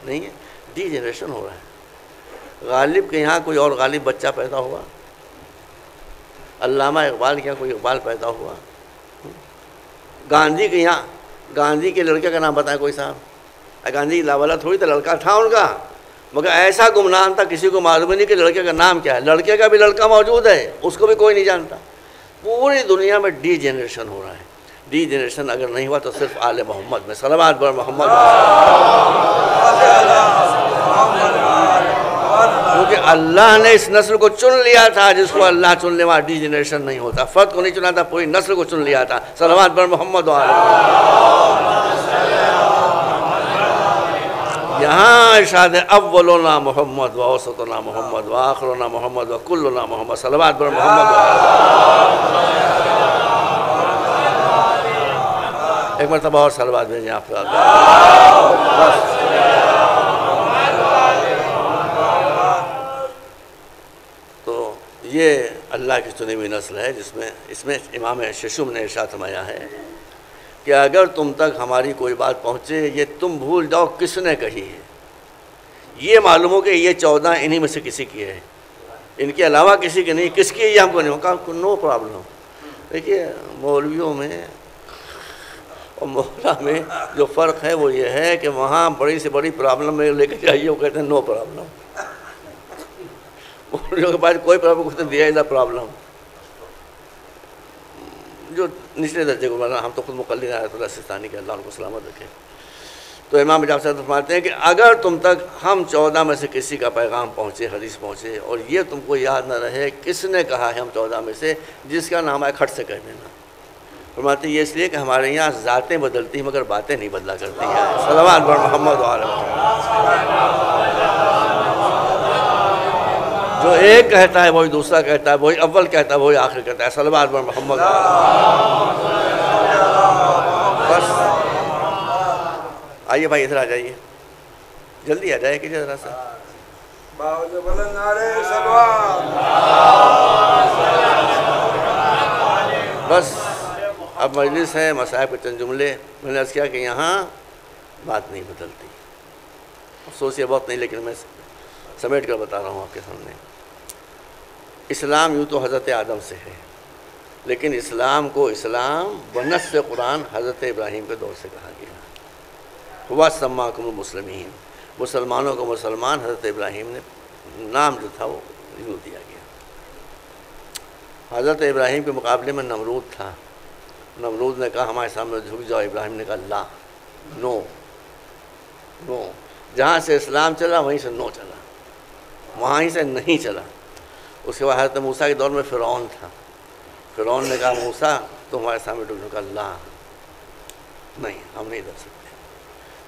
نہیں ہے. ڈی جنریشن ہو رہا ہے. غالب کے یہاں کوئی اور غالب بچہ پیدا ہوا، علامہ اقبال کے یہاں کوئی اقبال پیدا ہوا، گاندھی کے یہاں، گاندھی کے لڑکے کا نام بتائیں کوئی صاحب. گاندھی لاوالا تھوڑی تھا، لڑکا تھا ان کا، مگر ایسا گمنام تھا کسی کو معلوم نہیں کہ لڑکے کا نام کیا ہے. لڑکے کا بھی لڑکا موجود ہے، اس کو بھی کوئی نہیں جانتا. پوری دنیا میں ڈی جنریشن ہو رہا ہے. ڈی جنریشن اگر نہیں ہوا تو صرف آل محمد میں. صلوات بر محمد. کیونکہ اللہ نے اس نسل کو چن لیا تھا، جس کو اللہ چن لے وہاں ڈی جنریشن نہیں ہوتا. فرد کو نہیں چنا تھا، پوری نسل کو چن لیا تھا. صلوات بر محمد. یہاں ارشاد ہے اولنا محمد و اوسطنا محمد و آخرنا محمد و کلنا محمد. صلوات بر محمد. ایک مرتبہ اور صلوات بھیجیں آپ کا. تو یہ اللہ کی چنی ہوئی نسل ہے اس میں امام ششم نے ارشاد فرمایا ہے کہ اگر تم تک ہماری کوئی بات پہنچے، یہ تم بھول جاؤ کس نے کہی ہے. یہ معلوم ہو کہ یہ 14 انہی میں سے کسی کی ہے، ان کے علاوہ کسی کی نہیں. کس کی ہے یہ ہم کو نہیں ہوگا. No problem. دیکھیے مولویوں میں اور مولا میں جو فرق ہے وہ یہ ہے کہ وہاں بڑی سے بڑی پرابلم میں لے کے جائیے، وہ کہتے ہیں نو پرابلم. مولویوں کے پاس کوئی پرابلم کچھ دیا ہی نہ پرابلم. جو نچلے درجے کو ہم تو خود مقلد آیت اللہ سستانی کے، اللہ ان کو سلامت رکھے. تو امام جعفر صاحب فرماتے ہیں کہ اگر تم تک ہم 14 میں سے کسی کا پیغام پہنچے، حدیث پہنچے، اور یہ تم کو یاد نہ رہے کس نے کہا ہے ہم 14 میں سے، جس کا نام ہے کھٹ سے کہہ دینا. فرماتے ہیں یہ اس لیے کہ ہمارے یہاں ذاتیں بدلتی ہیں مگر باتیں نہیں بدلا کرتی ہیں. صلوات بر محمد و آل محمد. جو ایک کہتا ہے وہی دوسرا کہتا ہے، وہی اول کہتا ہے وہی آخر کہتا ہے. صلوات بر محمد. بس آئیے بھائی ادھر آ جائیے، جلدی آ جائے کہ ذرا سا. بس اب مجلس ہے، مصائب کے چند جملے. میں نے عرض کیا کہ یہاں بات نہیں بدلتی. افسوس یہ بہت نہیں، لیکن میں سمیٹ کر بتا رہا ہوں آپ کے سامنے. اسلام یوں تو حضرت آدم سے ہے، لیکن اسلام کو اسلام بنص قرآن حضرت ابراہیم کے دور سے کہا گیا. ہوا سماکم المسلمین، مسلمانوں کو مسلمان حضرت ابراہیم نے نام جو تھا وہ یوں دیا گیا. حضرت ابراہیم کے مقابلے میں نمرود تھا. نمرود نے کہا ہمارے سامنے جھک جاؤ. ابراہیم نے کہا لا، نو نو. جہاں سے اسلام چلا وہیں سے نو چلا، وہاں ہی سے نہیں چلا. اس کے بعد حضرت موسیٰ کے دور میں فرعون تھا. فرعون نے کہا موسیٰ تو ہمارے سامنے ڈھک جاؤ. کہا لا، نہیں ہم نہیں ڈر سکتے.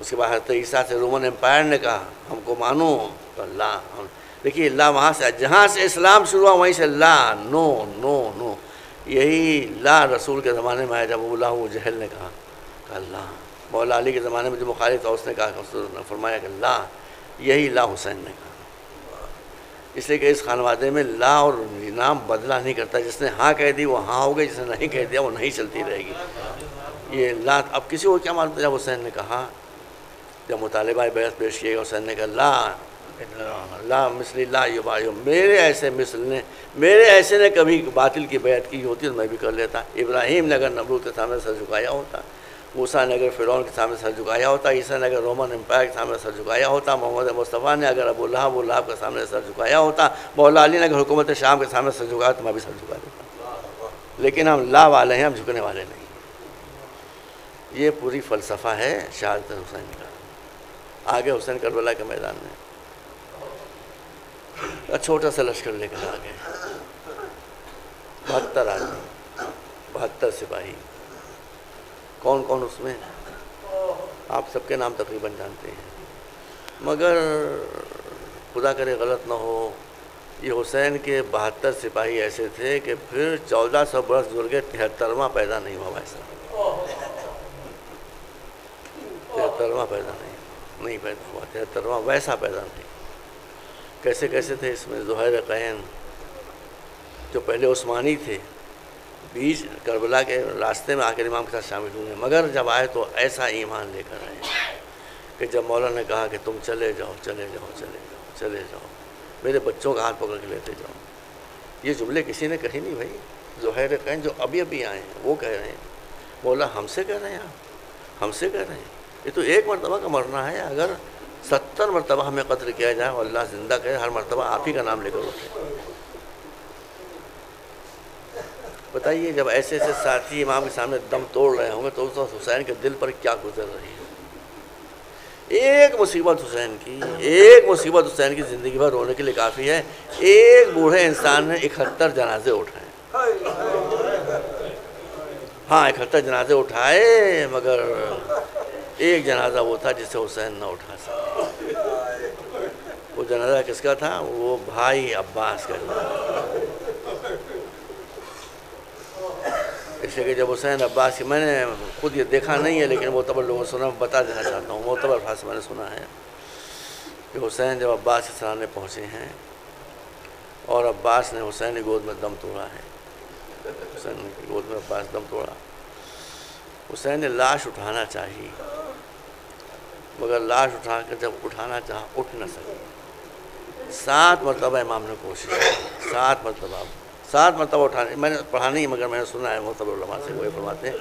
اس کے بعد حضرت عیسیٰ سے رومن امپائر نے کہا ہم کو مانو. کہا لا. دیکھیے لا وہاں سے، جہاں سے اسلام شروع ہوا وہیں سے لا، نو نو نو. یہی لا رسول کے زمانے میں آیا جب ابو لہب جہل نے کہا لا. مولا علی کے زمانے میں جو مخالف تھا اس نے کہا، اس نے فرمایا کہ لا. یہی لا حسین نے کہا. اس لیے کہ اس خانوادے میں لا اور نام بدلا نہیں کرتا. جس نے ہاں کہہ دی وہ ہاں ہو گئی، جس نے نہیں کہہ دیا وہ نہیں چلتی رہے گی. یہ لا اب کسی کو کیا معلوم تھا. جب حسین نے کہا، جب مطالبہ بیعت پیش کیے گا، حسین نے کہا لا لا مثل لا یبایع، میرے ایسے نے کبھی باطل کی بیعت کی ہوتی تو میں بھی کر لیتا۔ ابراہیم نے اگر نمرود کے سامنے سر جھکایا ہوتا، موسیٰ نے اگر فرعون کے سامنے سر جھکایا ہوتا، عیسیٰ نے اگر رومن امپائر کے سامنے سر جھکایا ہوتا، محمد مصطفیٰ نے اگر ابو لہب کے سامنے سر جھکایا ہوتا، مولا علی نے اگر حکومت شام کے سامنے سر جھکایا تو میں بھی سر جھکا دیتا۔ لیکن ہم لا والے ہیں، ہم جھکنے والے نہیں۔ یہ پوری فلسفہ ہے شہادت حسین کا۔ آگے حسین کربلا کے میدان میں چھوٹا سا لشکر لے کر آ گئے، 72 آدمی، 72 سپاہی۔ کون کون اس میں؟ آپ سب کے نام تقریباً جانتے ہیں، مگر خدا کرے غلط نہ ہو، یہ حسین کے 72 سپاہی ایسے تھے کہ پھر 1400 برس گزر گئے، 73واں پیدا نہیں ہوا ویسا، 73واں پیدا نہیں پیدا ہوا، 73واں ویسا پیدا نہیں۔ کیسے کیسے تھے اس میں؟ زہیر قین جو پہلے عثمانی تھے، بیچ کربلا کے راستے میں آخر امام کے ساتھ شامل ہوئے، مگر جب آئے تو ایسا ایمان لے کر آئے کہ جب مولا نے کہا کہ تم چلے جاؤ، میرے بچوں کا ہاتھ پکڑ کے لیتے جاؤ۔ یہ جملے کسی نے کہی نہیں بھائی، زہیر قین جو ابھی آئے ہیں وہ کہہ رہے ہیں، مولا ہم سے کہہ رہے ہیں، آپ ہم سے کہہ رہے ہیں؟ یہ تو ایک مرتبہ کا مرنا ہے، اگر 70 مرتبہ ہمیں قتل کیا جائے اور اللہ زندہ کرے، ہر مرتبہ آپ ہی کا نام لے کر اٹھے۔ بتائیے جب ایسے ساتھی امام کے سامنے دم توڑ رہے ہوں گے تو اس وقت حسین کے دل پر کیا گزر رہی ہے؟ ایک مصیبت حسین کی زندگی بھر رونے کے لیے کافی ہے۔ ایک بوڑھے انسان نے 71 جنازے اٹھائے، ہاں 71 جنازے اٹھائے، مگر ایک جنازہ وہ تھا جسے حسین نہ اٹھا سکے۔ وہ جنازہ کس کا تھا؟ وہ بھائی عباس کا جنازہ۔ اس لیے کہ جب حسین عباس کی، میں نے خود یہ دیکھا نہیں ہے لیکن معتبر لوگوں نے سنا، بتا دینا چاہتا ہوں، معتبر الفاظ سے میں نے سنا ہے کہ حسین جب عباس کے سرانے پہنچے ہیں اور عباس نے حسین کی گود میں دم توڑا ہے، حسین کی گود میں عباس دم توڑا، حسین نے لاش اٹھانا چاہی، مگر لاش اٹھا کر جب اٹھانا چاہا اٹھ نہ سکے۔ 7 مرتبہ امام نے کوشش کی، 7 مرتبہ اٹھانے، میں نے پڑھا نہیں مگر میں نے سنا ہے معتبر علماء سے، وہ فرماتے ہیں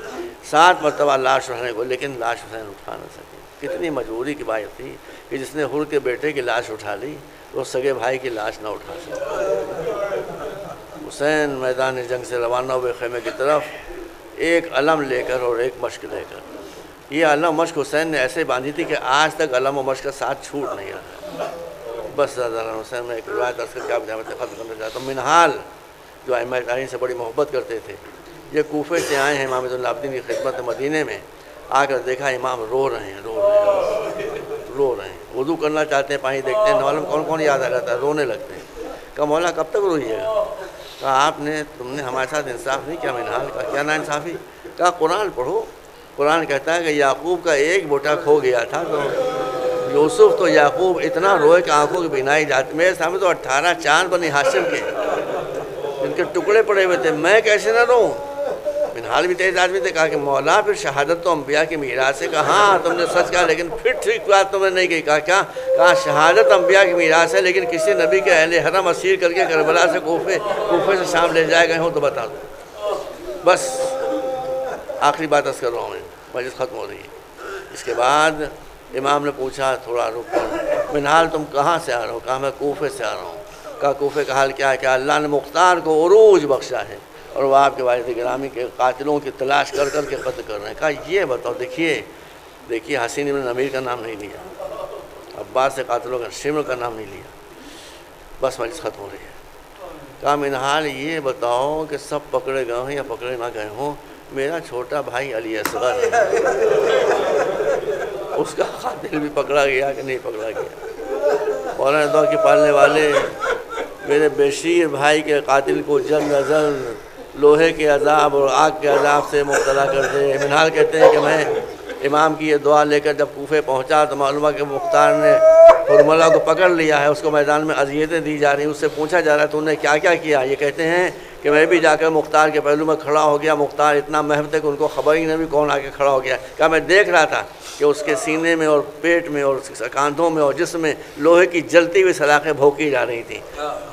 7 مرتبہ لاش اٹھانے کو، لیکن لاش حسین اٹھا نہ سکے۔ کتنی مجبوری کی بات تھی کہ جس نے حر کے بیٹے کی لاش اٹھا لی وہ سگے بھائی کی لاش نہ اٹھا سکے۔ حسین میدان جنگ سے روانہ ہوئے خیمے کی طرف، ایک علم لے کر اور ایک مشق لے کر۔ یہ علم مشق حسین نے ایسے باندھی تھی کہ آج تک علم و مشق کا ساتھ چھوٹ نہیں رہا۔ بس حسین میں ایک روایت عرض کر کے آپ جامعہ ختم کرنا چاہتا ہوں۔ منہال جو ائمہ تابعین سے بڑی محبت کرتے تھے، یہ کوفے سے آئے ہیں امام زین العابدین کی خدمت مدینے میں، آ کر دیکھا امام رو رہے ہیں، وضو کرنا چاہتے ہیں، پانی دیکھتے ہیں، معلوم کون کون یاد آ جاتا ہے، رونے لگتے ہیں۔ کہا مولا کب تک روئیے گا؟ کہا تم نے ہمارے ساتھ انصاف نہیں کیا منہال کا، کیا نا انصافی؟ کہا قرآن پڑھو، قرآن کہتا ہے کہ یعقوب کا ایک بیٹا کھو گیا تھا تو یوسف تو یعقوب اتنا روئے کہ آنکھوں کی بینائی جاتی، میرے سامنے تو 18 چاند بنی ہاشم کے ان کے ٹکڑے پڑے ہوئے تھے، میں کیسے نہ روں؟ منہال بھی تیز آدمی تھے، کہا کہ مولا پھر شہادت تو انبیاء کی میراث ہے۔ کہا ہاں تم نے سچ کہا، لیکن پھر ٹھیک بات تم نے نہیں کہی۔ کہا شہادت انبیاء کی میراث ہے، لیکن کسی نبی کے اہل حرم اسیر کر کے کربلا سے کوفے سے شام لے جائے گئے ہوں تو بتا دو۔ بس آخری بات عرض کر رہا ہوں، میں مجلس ختم ہو رہی ہے۔ اس کے بعد امام نے پوچھا تھوڑا رک کر، منہال تم کہاں سے آ رہے ہو؟ کہا میں کوفے سے آ رہا ہوں۔ کہا کوفے کا حال کیا ہے؟ کہ اللہ نے مختار کو عروج بخشا ہے اور وہ آپ کے والد گرامی کے قاتلوں کی تلاش کر کر کے قتل کر رہے ہیں۔ کہا یہ بتاؤ، دیکھیے حسین بن امیر کا نام نہیں لیا، عباس سے قاتلوں کا شمر کا نام نہیں لیا، بس مجلس ختم ہو رہی ہے۔ کہا منہال یہ بتاؤ کہ سب پکڑے گئے ہوں یا پکڑے نہ گئے ہوں، میرا چھوٹا بھائی علی اصغر ہے، اس کا قاتل بھی پکڑا گیا کہ نہیں پکڑا گیا؟ مولانا دور کے پالنے والے میرے بشیر بھائی کے قاتل کو جلد از جلد لوہے کے عذاب اور آگ کے عذاب سے مبتلا کر دے۔ منہال کہتے ہیں کہ میں امام کی یہ دعا لے کر جب کوفے پہنچا تو معلوم کہ مختار نے حرملہ کو پکڑ لیا ہے، اس کو میدان میں اذیتیں دی جا رہی ہیں، اس سے پوچھا جا رہا ہے تو نے کیا کیا کیا؟ یہ کہتے ہیں کہ میں بھی جا کر مختار کے پہلو میں کھڑا ہو گیا. مختار اتنا محب ہے کہ ان کو خبر ہی نہیں بھی کون آ کے کھڑا ہو گیا. کہا میں دیکھ رہا تھا کہ اس کے سینے میں اور پیٹ میں اور کاندھوں میں اور جسم میں لوہے کی جلتی ہوئی سلاخیں بھونکی جا رہی تھیں.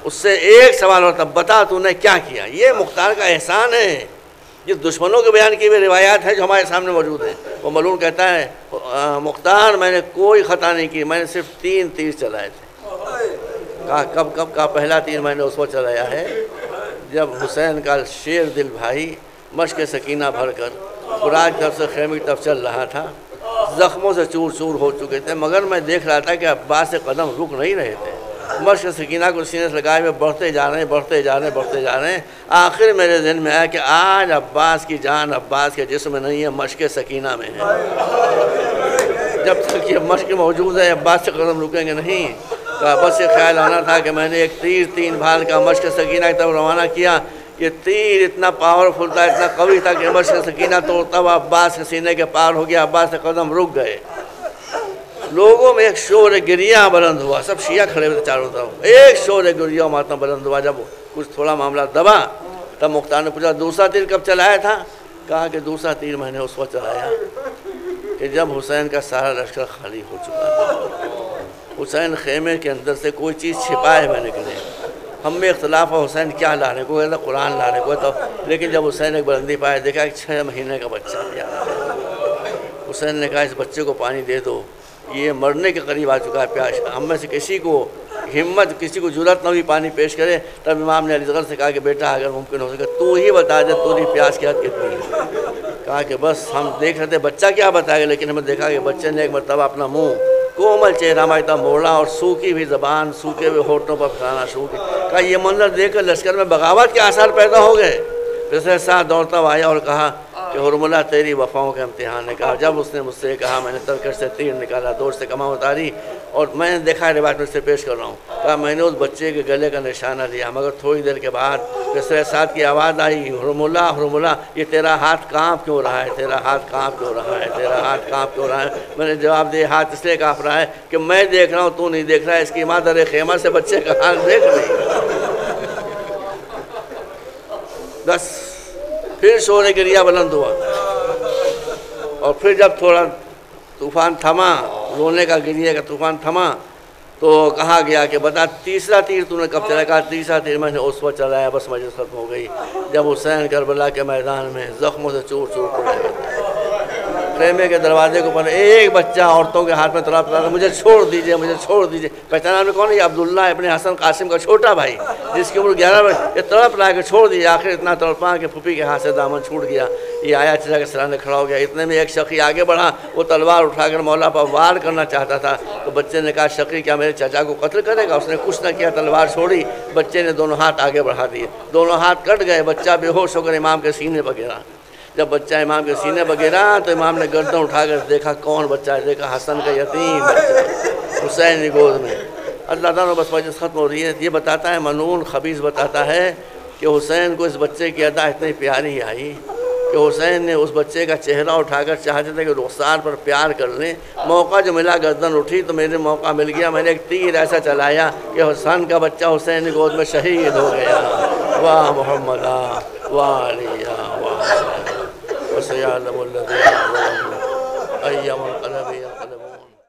اس سے ایک سوال ہوتا, بتا تو نے کیا کیا. یہ مختار کا احسان ہے. یہ دشمنوں کے بیان کی ہوئی روایات ہیں جو ہمارے سامنے موجود ہیں. وہ ملعون کہتا ہے, مختار میں نے کوئی خطا نہیں کی, میں نے صرف 3 تیر چلائے تھے. کہا کب کا پہلا تیر میں نے اس وقت چلایا ہے جب حسین کا شیر دل بھائی مشق سکینہ بھر کر قراج طرف سے خیمے کی طرف چل رہا تھا. زخموں سے چور چور ہو چکے تھے, مگر میں دیکھ رہا تھا کہ عباس سے قدم رک نہیں رہے تھے. مشق سکینہ کو سینے سے لگائے ہوئے بڑھتے جا رہے ہیں. آخر میرے ذہن میں آیا کہ آج عباس کی جان عباس کے جسم میں نہیں ہے, مشق سکینہ میں ہے. جب تک یہ مشق موجود ہے عباس سے قدم رکیں گے نہیں. بس یہ خیال آنا تھا کہ میں نے ایک تیر 3 بھال کا مشق سکینہ کی طرف روانہ کیا. یہ تیر اتنا پاورفل تھا, اتنا قوی تھا کہ مشق سکینہ توڑتا ہوا عباس کے سینے کے پار ہو گیا. عباس سے قدم رک گئے. لوگوں میں ایک شور گریہ بلند ہوا. سب شیعہ کھڑے ہوئے چاروں طرف. ایک شور گریہ ماتم بلند ہوا. جب کچھ تھوڑا معاملہ دبا تب مختار نے پوچھا دوسرا تیر کب چلایا تھا. کہا کہ دوسرا تیر میں نے اس وقت چلایا کہ جب حسین کا سارا لشکر خالی ہو چکا تھا. حسین خیمے کے اندر سے کوئی چیز چھپائے ہوئے نکلے. ہم میں اختلاف ہے حسین کیا لا رہے, کوئی کہتا قرآن لا رہے, کوئی تو, لیکن جب حسین ایک بلندی پائے دیکھا کہ 6 مہینے کا بچہ دیا. حسین نے کہا اس بچے کو پانی دے دو, یہ مرنے کے قریب آ چکا ہے پیاس. ہم میں سے کسی کو ہمت, کسی کو جرأت نہ ہوئی پانی پیش کرے. تب امام نے علی اصغر سے کہا کہ بیٹا اگر ممکن ہو سکے تو ہی بتا دے تیری پیاس کی حد کتنی ہے. کہا کہ بس ہم دیکھ رہے تھے بچہ کیا بتائے گا, لیکن ہمیں دیکھا کہ بچے نے ایک مرتبہ اپنا منہ کومل چہرہ مائتا موڑا اور سوکھی بھی زبان سوکھے ہوئے ہونٹوں پر پھیلانا شروع کیا. کہا یہ منظر دیکھ کر لشکر میں بغاوت کے آثار پیدا ہو گئے. پھر ساتھ دوڑتا ہوا آیا اور کہا کہ حرملہ تیری وفاؤں کے امتحان نے. کہا جب اس نے مجھ سے کہا میں نے ترکش سے تیر نکالا, دوڑ سے کمان اتاری اور میں نے دیکھا روایت میں سے پیش کر رہا ہوں. کہا میں نے اس بچے کے گلے کا نشانہ لیا, مگر تھوڑی دیر کے بعد پھر ساتھ کی آواز آئی حرملہ حرملہ یہ تیرا ہاتھ کانپ کیوں رہا ہے, تیرا ہاتھ کانپ کیوں رہا ہے, تیرا ہاتھ کانپ کیوں رہا ہے. میں نے جواب دیا ہاتھ اس لیے کانپ رہا ہے کہ میں دیکھ رہا ہوں تو نہیں دیکھ رہا ہے. اس کی ماں در خیمہ سے بچے کا حال دیکھ رہی. بس پھر شور گریہ بلند ہوا اور پھر جب تھوڑا طوفان تھما, رونے کا گریہ کا طوفان تھما, تو کہا گیا کہ بتا تیسرا تیر تو نے کب چلایا. کہا تیسرا تیر میں نے اس وقت چلایا. بس مجلس ختم ہو گئی جب حسین کربلا کے میدان میں زخموں سے چور چور پڑے گئے. خیمے کے دروازے کے اوپر ایک بچہ عورتوں کے ہاتھ میں تڑپ رہا تھا, مجھے چھوڑ دیجئے, مجھے چھوڑ دیجئے. پہچانا میں کون ہے؟ یہ عبداللہ ابن حسن قاسم کا چھوٹا بھائی جس کی عمر 11 برس. یہ تڑپ رہا ہے کہ چھوڑ دیجئے. آخر اتنا تڑپا کہ پھوپھی کے ہاتھ سے دامن چھوٹ گیا. یہ آیا چلا کے سرانے کھڑا ہو گیا. اتنے میں ایک شقی آگے بڑھا, وہ تلوار اٹھا کر مولا پر وار کرنا چاہتا تھا. تو بچے نے کہا شقی کیا میرے چچا کو قتل کرے گا؟ اس نے کچھ نہ کیا, تلوار چھوڑی. بچے نے دونوں ہاتھ آگے بڑھا دیے, دونوں ہاتھ کٹ گئے. بچہ بے ہوش ہو کر امام کے سینے پر گرا. جب بچہ امام کے سینے پر گرا تو امام نے گردن اٹھا کر دیکھا کون بچہ ہے. دیکھا حسن کا یتیم بچہ حسین کی گود میں. اللہ تعالیٰ بس مجلس ختم ہو رہی ہے. یہ بتاتا ہے ملعون خبیث بتاتا ہے کہ حسین کو اس بچے کی ادا اتنی پیاری آئی کہ حسین نے اس بچے کا چہرہ اٹھا کر چاہتے تھے کہ رخسار پر پیار کر لیں. موقع جو ملا گردن اٹھی تو میرے موقع مل گیا. میں نے ایک تیر ایسا چلایا کہ حسین کا بچہ حسین کی گود میں شہید ہو گیا. واہ محمد واہ علی وَسَيَعْلَمُ الَّذِينَ ظَلَمُوا أَيَّ مُنقَلَبٍ يَنقَلِبُونَ.